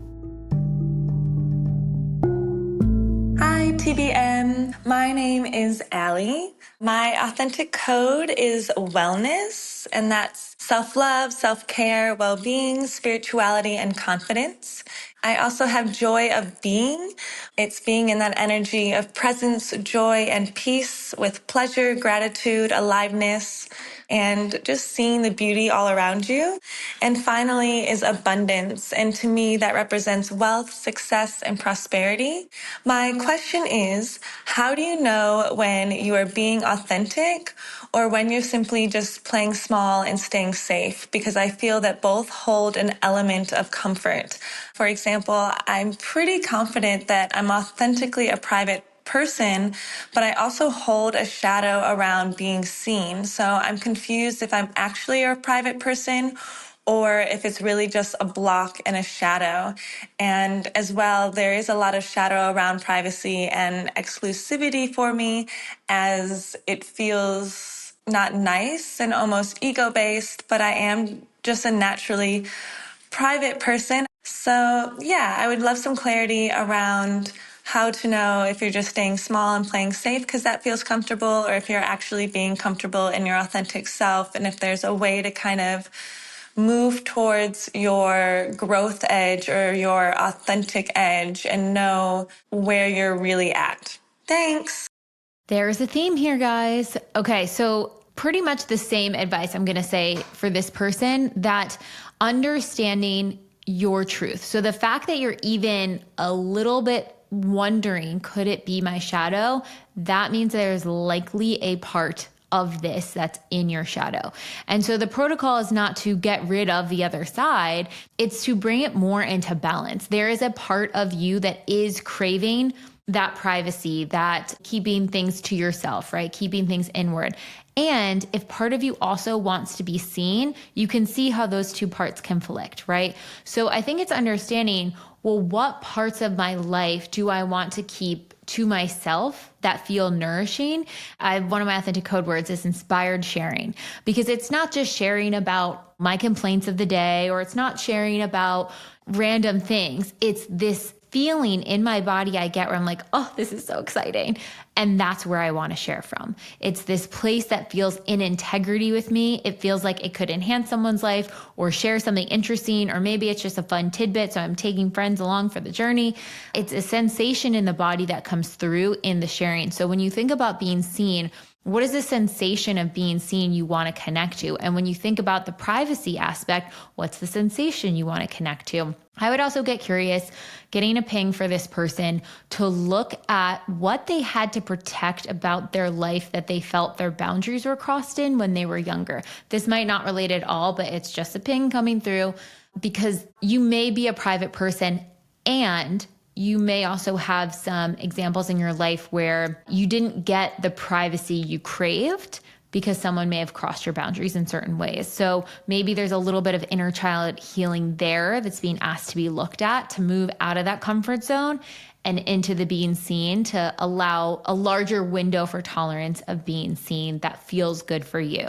Hi, TBM. My name is Allie. My authentic code is wellness, and that's self-love, self-care, well-being, spirituality, and confidence. I also have joy of being. It's being in that energy of presence, joy, and peace with pleasure, gratitude, aliveness, and just seeing the beauty all around you. And finally is abundance. And to me, that represents wealth, success, and prosperity. My question is, how do you know when you are being authentic or when you're simply just playing small and staying safe? Because I feel that both hold an element of comfort. For example, I'm pretty confident that I'm authentically a private person, but I also hold a shadow around being seen. So I'm confused if I'm actually a private person or if it's really just a block and a shadow. And as well, there is a lot of shadow around privacy and exclusivity for me, as it feels not nice and almost ego-based, but I am just a naturally private person. So yeah, I would love some clarity around how to know if you're just staying small and playing safe because that feels comfortable, or if you're actually being comfortable in your authentic self, and if there's a way to kind of move towards your growth edge or your authentic edge and know where you're really at. Thanks. There's a theme here, guys. Okay, so pretty much the same advice I'm going to say for this person, that understanding your truth. So the fact that you're even a little bit wondering, could it be my shadow? That means there's likely a part of this that's in your shadow. And so the protocol is not to get rid of the other side, it's to bring it more into balance. There is a part of you that is craving that privacy, that keeping things to yourself, right? Keeping things inward. And if part of you also wants to be seen, you can see how those two parts conflict, right? So I think it's understanding, well, what parts of my life do I want to keep to myself that feel nourishing? One of my authentic code words is inspired sharing, because it's not just sharing about my complaints of the day, or it's not sharing about random things. It's this feeling in my body I get where I'm like, oh, this is so exciting. And that's where I want to share from. It's this place that feels in integrity with me. It feels like it could enhance someone's life or share something interesting, or maybe it's just a fun tidbit. So I'm taking friends along for the journey. It's a sensation in the body that comes through in the sharing. So when you think about being seen, what is the sensation of being seen you want to connect to? And when you think about the privacy aspect, what's the sensation you want to connect to? I would also get curious, getting a ping for this person to look at what they had to protect about their life that they felt their boundaries were crossed in when they were younger. This might not relate at all, but it's just a ping coming through, because you may be a private person and you may also have some examples in your life where you didn't get the privacy you craved because someone may have crossed your boundaries in certain ways. So maybe there's a little bit of inner child healing there that's being asked to be looked at to move out of that comfort zone and into the being seen, to allow a larger window for tolerance of being seen that feels good for you.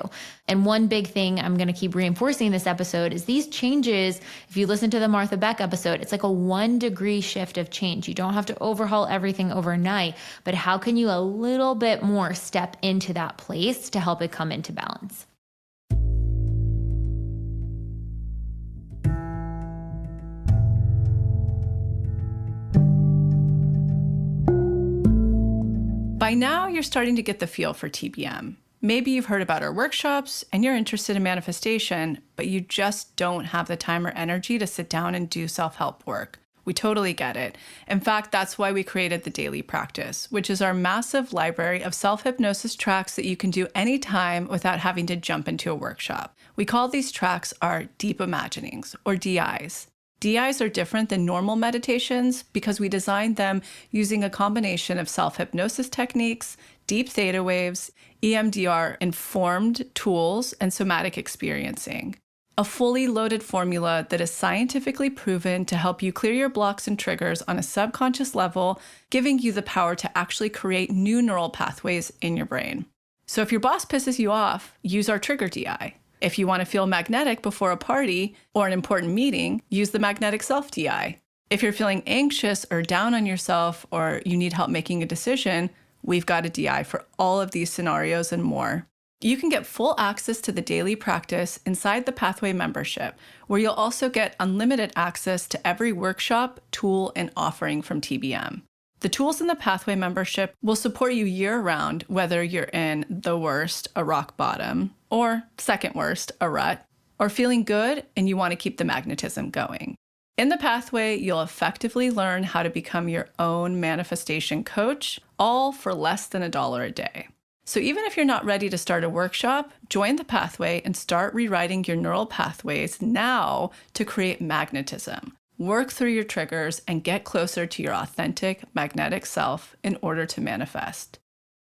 And one big thing I'm going to keep reinforcing this episode is these changes. If you listen to the Martha Beck episode, it's like a 1 degree shift of change. You don't have to overhaul everything overnight, but how can you a little bit more step into that place to help it come into balance? By now, you're starting to get the feel for TBM. Maybe you've heard about our workshops and you're interested in manifestation, but you just don't have the time or energy to sit down and do self-help work. We totally get it. In fact, that's why we created the Daily Practice, which is our massive library of self-hypnosis tracks that you can do anytime without having to jump into a workshop. We call these tracks our deep imaginings, or DIs. DIs are different than normal meditations because we designed them using a combination of self-hypnosis techniques, deep theta waves, EMDR-informed tools, and somatic experiencing. A fully loaded formula that is scientifically proven to help you clear your blocks and triggers on a subconscious level, giving you the power to actually create new neural pathways in your brain. So if your boss pisses you off, use our trigger DI. If you want to feel magnetic before a party or an important meeting, use the magnetic self DI. If you're feeling anxious or down on yourself, or you need help making a decision, we've got a DI for all of these scenarios and more. You can get full access to the Daily Practice inside the Pathway membership, where you'll also get unlimited access to every workshop, tool, and offering from TBM. The tools in the Pathway membership will support you year-round, whether you're in the worst, a rock bottom, or second worst, a rut, or feeling good and you want to keep the magnetism going. In the Pathway, you'll effectively learn how to become your own manifestation coach, all for less than $1 a day. So even if you're not ready to start a workshop, join the Pathway and start rewriting your neural pathways now to create magnetism. Work through your triggers and get closer to your authentic magnetic self in order to manifest.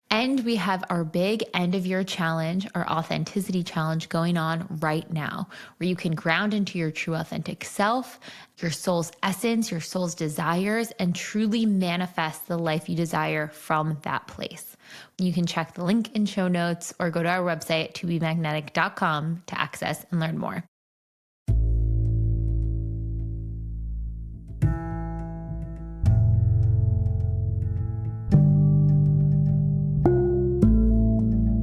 And we have our big end of year challenge, our authenticity challenge, going on right now, where you can ground into your true authentic self, your soul's essence, your soul's desires, and truly manifest the life you desire from that place. You can check the link in show notes or go to our website, tobemagnetic.com, to access and learn more.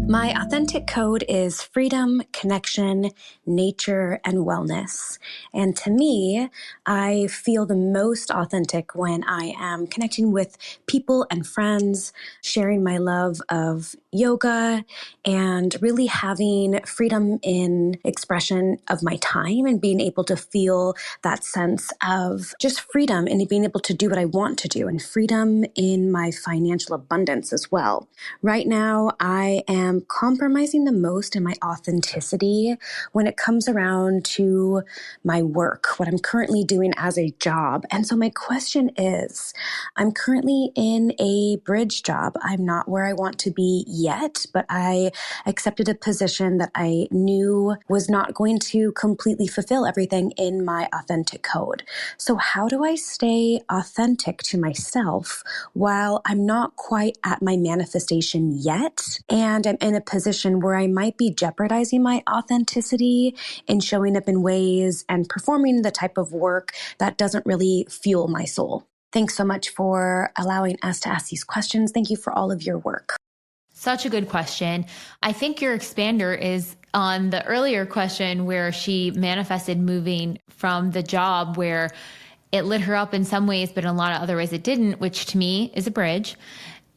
My authentic code is freedom, connection, nature, and wellness. And to me, I feel the most authentic when I am connecting with people and friends, sharing my love of yoga, and really having freedom in expression of my time and being able to feel that sense of just freedom and being able to do what I want to do, and freedom in my financial abundance as well. Right now, I am compromising the most in my authenticity when it comes around to my work, what I'm currently doing as a job. And so my question is, I'm currently in a bridge job. I'm not where I want to be yet, but I accepted a position that I knew was not going to completely fulfill everything in my authentic code. So how do I stay authentic to myself while I'm not quite at my manifestation yet, and I'm in a position where I might be jeopardizing my authenticity in showing up in ways and performing the type of work that doesn't really fuel my soul? Thanks so much for allowing us to ask these questions. Thank you for all of your work. Such a good question. I think your expander is on the earlier question where she manifested moving from the job where it lit her up in some ways, but in a lot of other ways it didn't, which to me is a bridge,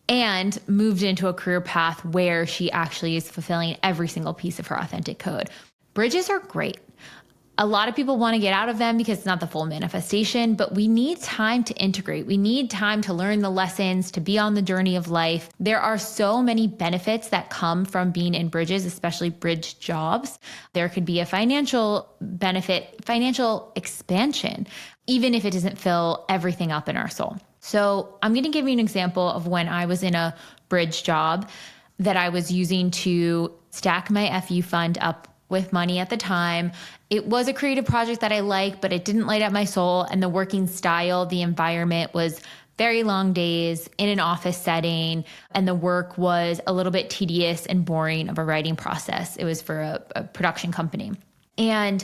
and moved into a career path where she actually is fulfilling every single piece of her authentic code. Bridges are great. A lot of people want to get out of them because it's not the full manifestation, but we need time to integrate. We need time to learn the lessons, to be on the journey of life. There are so many benefits that come from being in bridges, especially bridge jobs. There could be a financial benefit, financial expansion, even if it doesn't fill everything up in our soul. So I'm going to give you an example of when I was in a bridge job that I was using to stack my FU fund up with money at the time. It was a creative project that I liked, but it didn't light up my soul. And the working style, the environment was very long days in an office setting. And the work was a little bit tedious and boring of a writing process. It was for a production company. And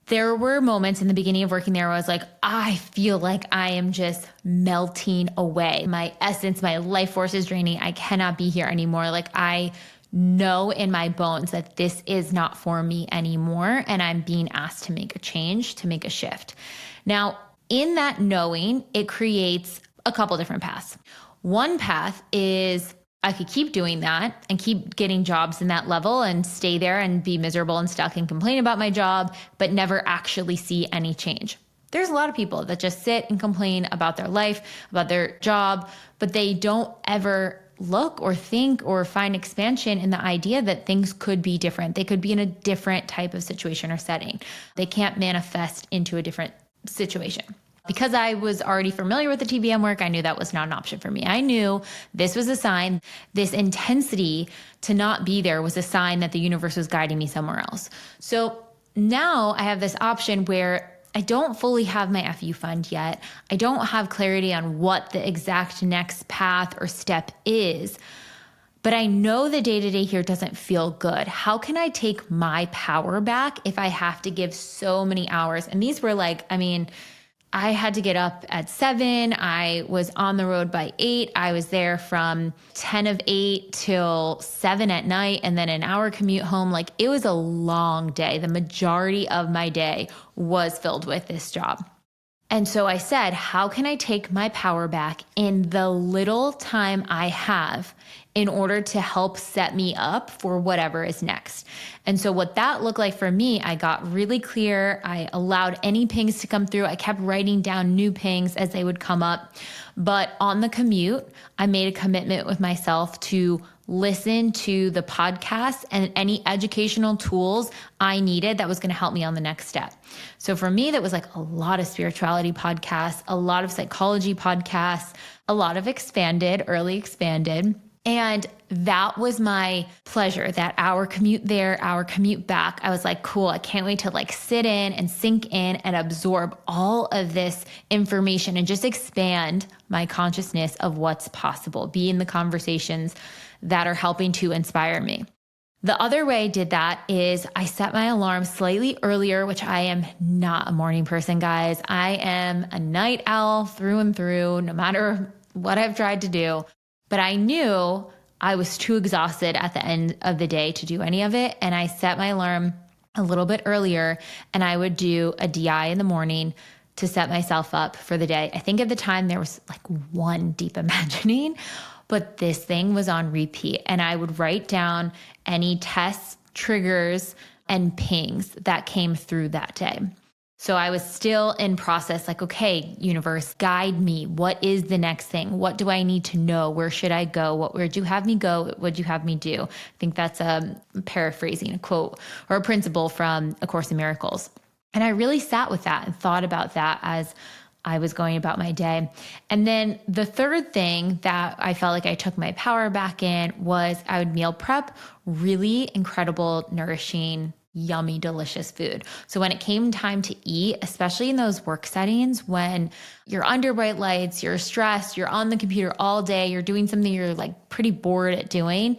there were moments in the beginning of working there where I was like, I feel like I am just melting away. My essence, my life force is draining. I cannot be here anymore. Like I know in my bones that this is not for me anymore. And I'm being asked to make a change, to make a shift. Now, in that knowing, it creates a couple different paths. One path is I could keep doing that and keep getting jobs in that level and stay there and be miserable and stuck and complain about my job, but never actually see any change. There's a lot of people that just sit and complain about their life, about their job, but they don't ever look or think or find expansion in the idea that things could be different. They could be in a different type of situation or setting. They can't manifest into a different situation. Because I was already familiar with the TBM work, I knew that was not an option for me. I knew this was a sign, this intensity to not be there was a sign that the universe was guiding me somewhere else. So now I have this option where I don't fully have my FU fund yet. I don't have clarity on what the exact next path or step is, but I know the day-to-day here doesn't feel good. How can I take my power back if I have to give so many hours? And these were like, I had to get up at 7. I was on the road by 8. I was there from 10 of 8 till 7 at night and then an hour commute home. Like it was a long day. The majority of my day was filled with this job. And so I said, how can I take my power back in the little time I have in order to help set me up for whatever is next? And so what that looked like for me, I got really clear. I allowed any pings to come through. I kept writing down new pings as they would come up. But on the commute, I made a commitment with myself to listen to the podcast and any educational tools I needed that was going to help me on the next step. So for me, that was like a lot of spirituality podcasts, a lot of psychology podcasts, a lot of early expanded. And that was my pleasure, that hour commute there, hour commute back. I was like, cool, I can't wait to like sit in and sink in and absorb all of this information and just expand my consciousness of what's possible, be in the conversations that are helping to inspire me. The other way I did that is I set my alarm slightly earlier, which I am not a morning person, guys. I am a night owl through and through, no matter what I've tried to do. But I knew I was too exhausted at the end of the day to do any of it. And I set my alarm a little bit earlier and I would do a DI in the morning to set myself up for the day. I think at the time there was like one deep imagining, but this thing was on repeat. And I would write down any tests, triggers, and pings that came through that day. So I was still in process, like, okay, universe, guide me. What is the next thing? What do I need to know? Where should I go? Where do you have me go? What do you have me do? I think that's paraphrasing a quote or a principle from A Course in Miracles. And I really sat with that and thought about that as I was going about my day. And then the third thing that I felt like I took my power back in was I would meal prep really incredible, nourishing, yummy, delicious food. So when it came time to eat, especially in those work settings, when you're under bright lights, you're stressed, you're on the computer all day, you're doing something you're like pretty bored at doing,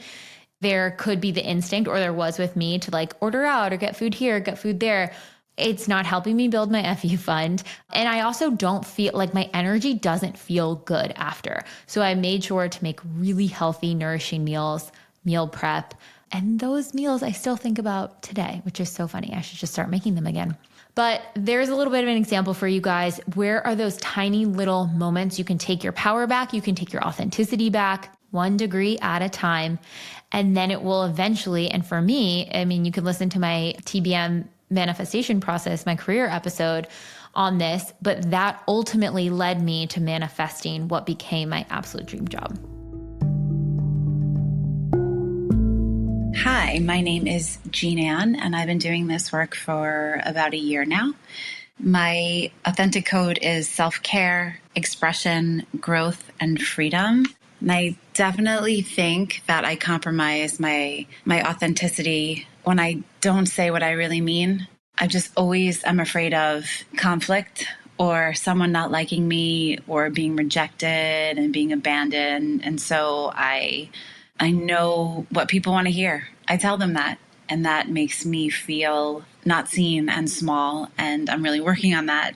there could be the instinct, or there was with me, to like order out or get food here, get food there. It's not helping me build my FU fund. And I also don't feel like my energy doesn't feel good after. So I made sure to make really healthy, nourishing meals, meal prep. And those meals I still think about today, which is so funny. I should just start making them again. But there's a little bit of an example for you guys. Where are those tiny little moments you can take your power back? You can take your authenticity back 1 degree at a time. And then it will eventually, and for me, I mean, you can listen to my TBM manifestation process, my career episode on this, but that ultimately led me to manifesting what became my absolute dream job. Hi, my name is Jean Ann, and I've been doing this work for about a year now. My authentic code is self-care, expression, growth, and freedom. And I definitely think that I compromise my authenticity when I don't say what I really mean. I just always am afraid of conflict or someone not liking me or being rejected and being abandoned. And so I know what people want to hear. I tell them that, and that makes me feel not seen and small, and I'm really working on that.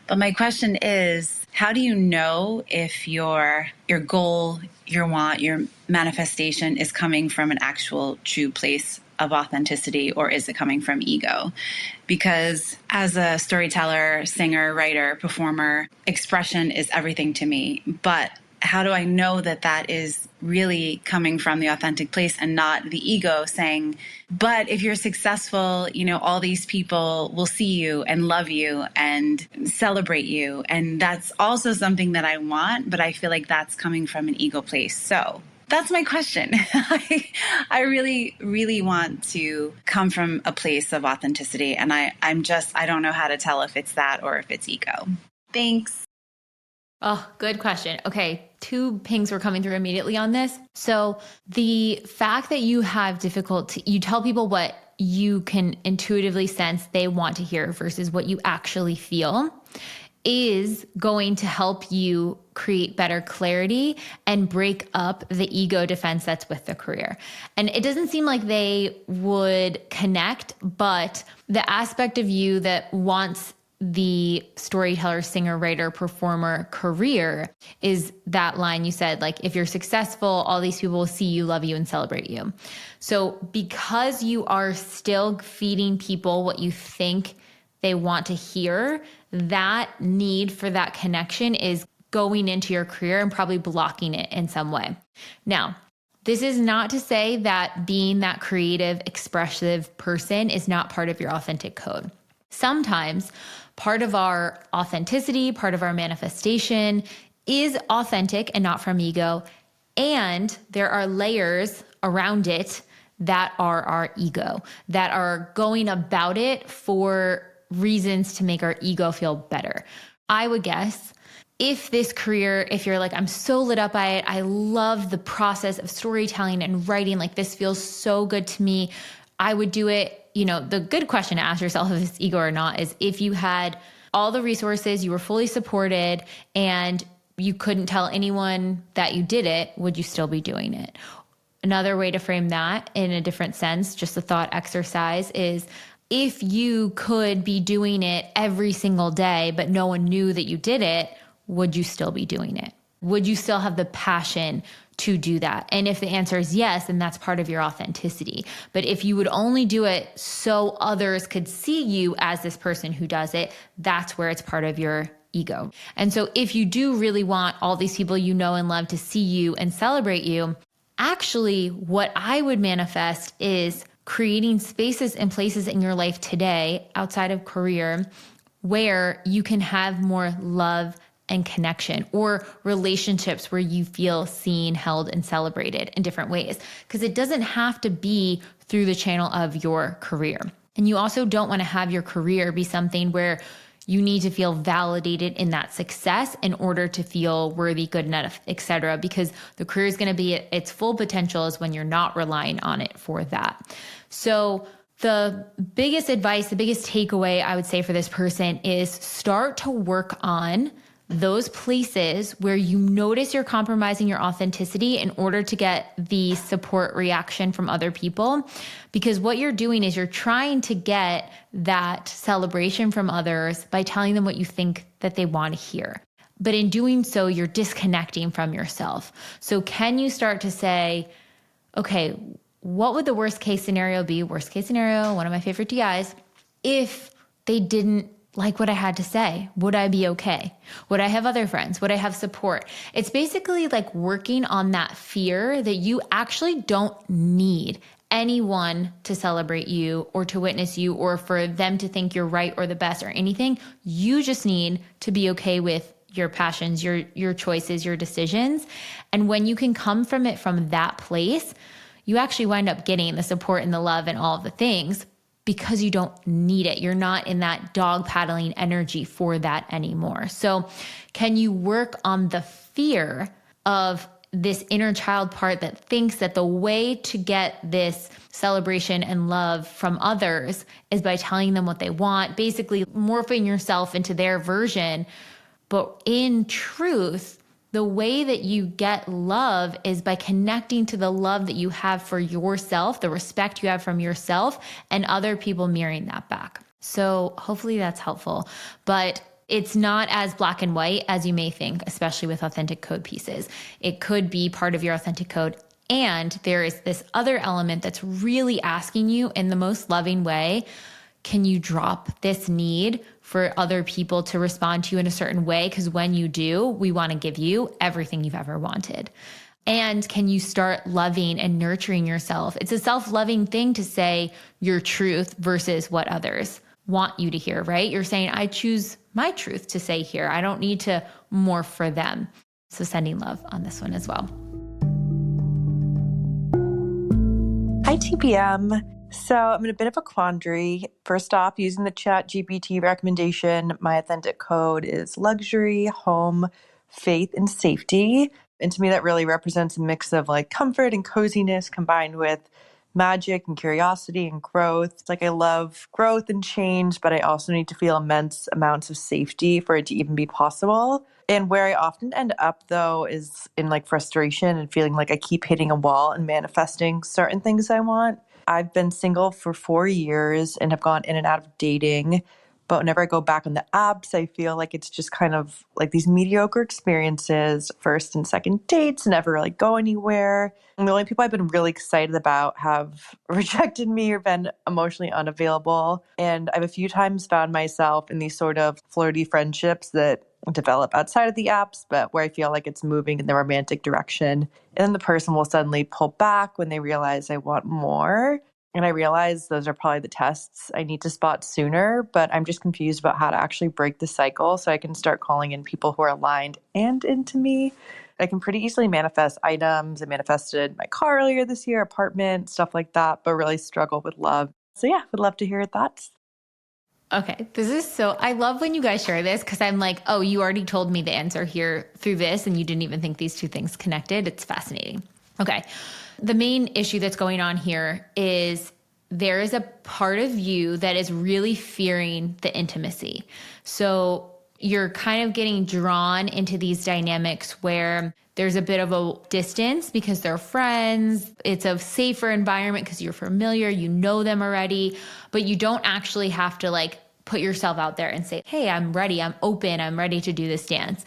But my question is, how do you know if your goal, your want, your manifestation is coming from an actual true place of authenticity, or is it coming from ego? Because as a storyteller, singer, writer, performer, expression is everything to me. But how do I know that that is really coming from the authentic place and not the ego saying, but if you're successful, all these people will see you and love you and celebrate you. And that's also something that I want, but I feel like that's coming from an ego place. So that's my question. I really, really want to come from a place of authenticity. And I don't know how to tell if it's that or if it's ego. Thanks. Oh, good question. Okay, 2 pings were coming through immediately on this. So the fact that you have difficulty, you tell people what you can intuitively sense they want to hear versus what you actually feel is going to help you create better clarity and break up the ego defense that's with the career. And it doesn't seem like they would connect, but the aspect of you that wants the storyteller, singer, writer, performer career is that line you said, like, if you're successful, all these people will see you, love you, and celebrate you. So because you are still feeding people what you think they want to hear, that need for that connection is going into your career and probably blocking it in some way. Now, this is not to say that being that creative, expressive person is not part of your authentic code. Sometimes part of our authenticity, part of our manifestation is authentic and not from ego. And there are layers around it that are our ego, that are going about it for reasons to make our ego feel better. I would guess if this career, if you're like, I'm so lit up by it, I love the process of storytelling and writing, like this feels so good to me, I would do it. The good question to ask yourself if it's ego or not is if you had all the resources, you were fully supported, and you couldn't tell anyone that you did it, would you still be doing it? Another way to frame that in a different sense, just a thought exercise, is if you could be doing it every single day, but no one knew that you did it, would you still be doing it? Would you still have the passion to do that? And if the answer is yes, then that's part of your authenticity. But if you would only do it so others could see you as this person who does it, that's where it's part of your ego. And so if you do really want all these people you know and love to see you and celebrate you, actually what I would manifest is creating spaces and places in your life today outside of career where you can have more love and connection, or relationships where you feel seen, held, and celebrated in different ways. Because it doesn't have to be through the channel of your career. And you also don't want to have your career be something where you need to feel validated in that success in order to feel worthy, good enough, etc. Because the career is going to be at its full potential is when you're not relying on it for that. So the biggest advice, the biggest takeaway I would say for this person is start to work on those places where you notice you're compromising your authenticity in order to get the support reaction from other people. Because what you're doing is you're trying to get that celebration from others by telling them what you think that they want to hear. But in doing so, you're disconnecting from yourself. So can you start to say, okay, what would the worst case scenario be? Worst case scenario, one of my favorite DIs, if they didn't like what I had to say, would I be okay? Would I have other friends? Would I have support? It's basically like working on that fear that you actually don't need anyone to celebrate you or to witness you or for them to think you're right or the best or anything. You just need to be okay with your passions, your choices, your decisions. And when you can come from it from that place, you actually wind up getting the support and the love and all of the things because you don't need it. You're not in that dog paddling energy for that anymore. So can you work on the fear of this inner child part that thinks that the way to get this celebration and love from others is by telling them what they want, basically morphing yourself into their version. But in truth, the way that you get love is by connecting to the love that you have for yourself, the respect you have from yourself, and other people mirroring that back. So hopefully that's helpful. But it's not as black and white as you may think, especially with authentic code pieces. It could be part of your authentic code. And there is this other element that's really asking you in the most loving way, can you drop this need for other people to respond to you in a certain way? Because when you do, we want to give you everything you've ever wanted. And can you start loving and nurturing yourself? It's a self-loving thing to say your truth versus what others want you to hear, right? You're saying, I choose my truth to say here. I don't need to morph for them. So sending love on this one as well. Hi, TBM. So I'm in a bit of a quandary. First off, using the Chat GPT recommendation, my authentic code is luxury, home, faith, and safety. And to me, that really represents a mix of like comfort and coziness combined with magic and curiosity and growth. It's like I love growth and change, but I also need to feel immense amounts of safety for it to even be possible. And where I often end up, though, is in like frustration and feeling like I keep hitting a wall and manifesting certain things I want. I've been single for 4 years and have gone in and out of dating. But whenever I go back on the apps, I feel like it's just kind of like these mediocre experiences, first and second dates, never really go anywhere. And the only people I've been really excited about have rejected me or been emotionally unavailable. And I've a few times found myself in these sort of flirty friendships that develop outside of the apps, but where I feel like it's moving in the romantic direction. And then the person will suddenly pull back when they realize I want more. And I realize those are probably the tests I need to spot sooner, but I'm just confused about how to actually break the cycle so I can start calling in people who are aligned and into me. I can pretty easily manifest items. I manifested my car earlier this year, apartment, stuff like that, but really struggle with love. So yeah, would love to hear your thoughts. Okay, this is so, I love when you guys share this because I'm like, oh, you already told me the answer here through this and you didn't even think these two things connected. It's fascinating. Okay, the main issue that's going on here is there is a part of you that is really fearing the intimacy. So you're kind of getting drawn into these dynamics where there's a bit of a distance because they're friends. It's a safer environment because you're familiar, you know them already, but you don't actually have to like put yourself out there and say, hey, I'm ready, I'm open, I'm ready to do this dance.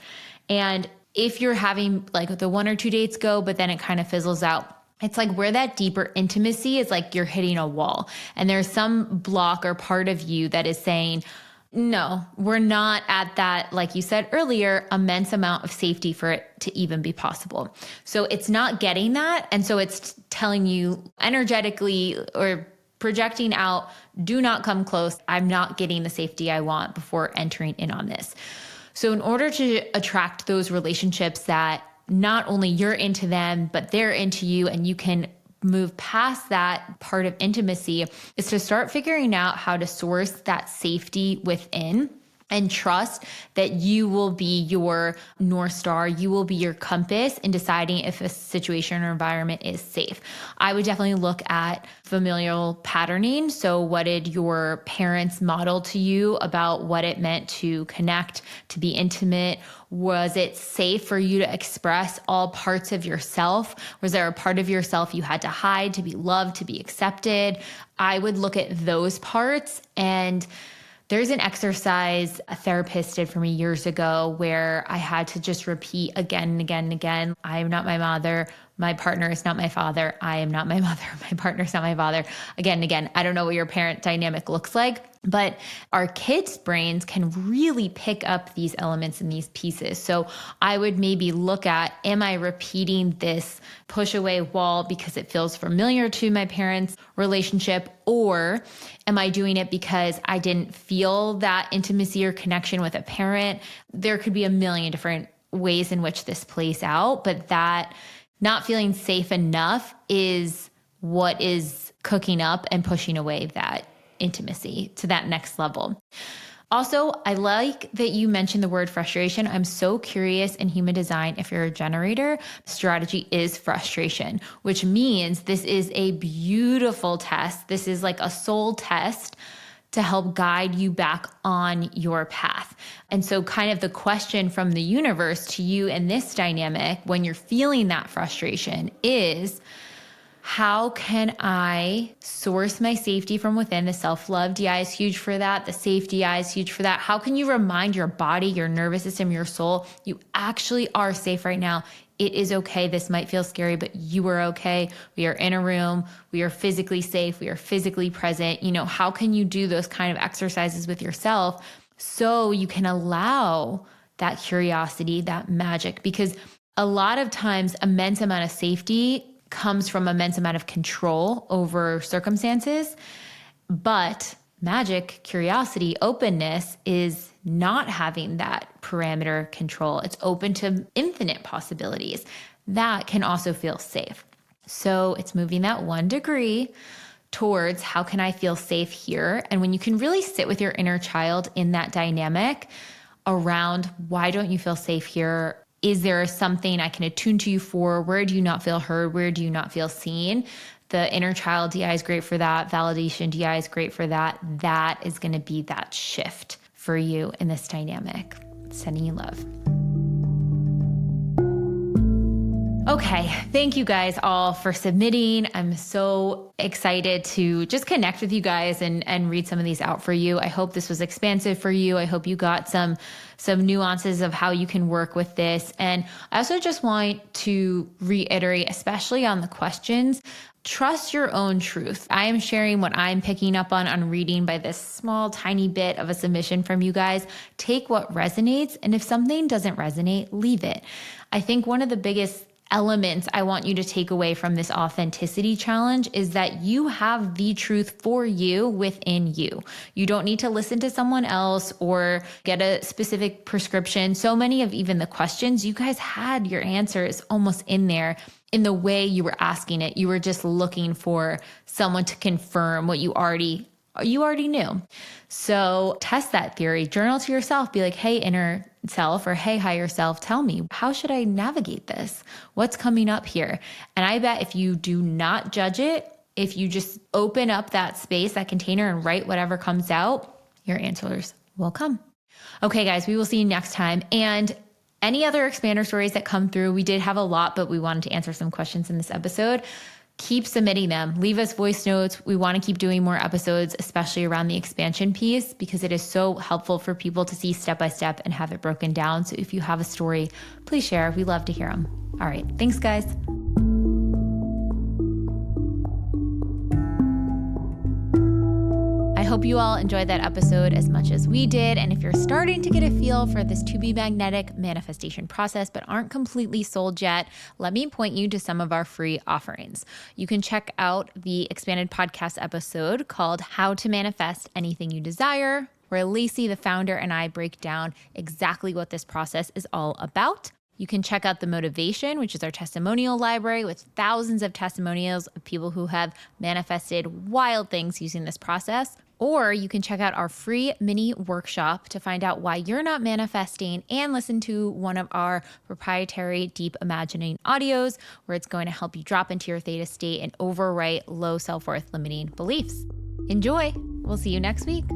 And if you're having like the 1 or 2 dates go, but then it kind of fizzles out, it's like where that deeper intimacy is like you're hitting a wall and there's some block or part of you that is saying, no, we're not at that, like you said earlier, immense amount of safety for it to even be possible. So it's not getting that. And so it's telling you energetically or projecting out, do not come close. I'm not getting the safety I want before entering in on this. So in order to attract those relationships that not only you're into them, but they're into you and you can move past that part of intimacy, is to start figuring out how to source that safety within. and trust that you will be your North Star. You will be your compass in deciding if a situation or environment is safe. I would definitely look at familial patterning. So what did your parents model to you about what it meant to connect, to be intimate? Was it safe for you to express all parts of yourself? Was there a part of yourself you had to hide, to be loved, to be accepted? I would look at those parts. And there's an exercise a therapist did for me years ago where I had to just repeat again and again and again. I am not my mother. My partner is not my father. I am not my mother. My partner is not my father. Again and again. I don't know what your parent dynamic looks like, but our kids' brains can really pick up these elements and these pieces. So I would maybe look at, am I repeating this push away wall because it feels familiar to my parents' relationship, or am I doing it because I didn't feel that intimacy or connection with a parent? There could be a million different ways in which this plays out, but that not feeling safe enough is what is cooking up and pushing away that intimacy to that next level. Also, I like that you mentioned the word frustration. I'm so curious in human design, if you're a generator, strategy is frustration, which means this is a beautiful test. This is like a soul test to help guide you back on your path. And so kind of the question from the universe to you in this dynamic, when you're feeling that frustration, is how can I source my safety from within? The self-love DI is huge for that. The safety DI is huge for that. How can you remind your body, your nervous system, your soul, you actually are safe right now? It is okay. This might feel scary, but you are okay. We are in a room. We are physically safe. We are physically present. How can you do those kind of exercises with yourself so you can allow that curiosity, that magic? Because a lot of times, immense amount of safety comes from immense amount of control over circumstances, but magic, curiosity, openness is not having that parameter control. It's open to infinite possibilities. That can also feel safe. So it's moving that 1 degree towards how can I feel safe here? And when you can really sit with your inner child in that dynamic around why don't you feel safe here? Is there something I can attune to you for? Where do you not feel heard? Where do you not feel seen? The inner child DI is great for that. Validation DI is great for that. That is going to be that shift for you in this dynamic. Sending you love. Okay, thank you guys all for submitting. I'm so excited to just connect with you guys and read some of these out for you. I hope this was expansive for you. I hope you got some nuances of how you can work with this. And I also just want to reiterate, especially on the questions, trust your own truth. I am sharing what I'm picking up on reading by this small, tiny bit of a submission from you guys. Take what resonates. And if something doesn't resonate, leave it. I think one of the biggest elements I want you to take away from this authenticity challenge is that you have the truth for you within you. You don't need to listen to someone else or get a specific prescription. So many of even the questions, you guys had your answers almost in there in the way you were asking it. You were just looking for someone to confirm what you already knew. So test that theory, journal to yourself, be like, hey, inner self, or hey, higher self, tell me, how should I navigate this? What's coming up here? And I bet if you do not judge it, if you just open up that space, that container, and write whatever comes out, your answers will come. Okay, guys, we will see you next time. And any other expander stories that come through, we did have a lot, but we wanted to answer some questions in this episode. Keep submitting them. Leave us voice notes. We want to keep doing more episodes, especially around the expansion piece, because it is so helpful for people to see step by step and have it broken down. So if you have a story, please share. We love to hear them. All right. Thanks, guys. I hope you all enjoyed that episode as much as we did. And if you're starting to get a feel for this to be magnetic manifestation process, but aren't completely sold yet, let me point you to some of our free offerings. You can check out the expanded podcast episode called How to Manifest Anything You Desire, where Lacey, the founder, and I break down exactly what this process is all about. You can check out The Motivation, which is our testimonial library with thousands of testimonials of people who have manifested wild things using this process. Or you can check out our free mini workshop to find out why you're not manifesting and listen to one of our proprietary deep imagining audios where it's going to help you drop into your theta state and overwrite low self-worth limiting beliefs. Enjoy! We'll see you next week.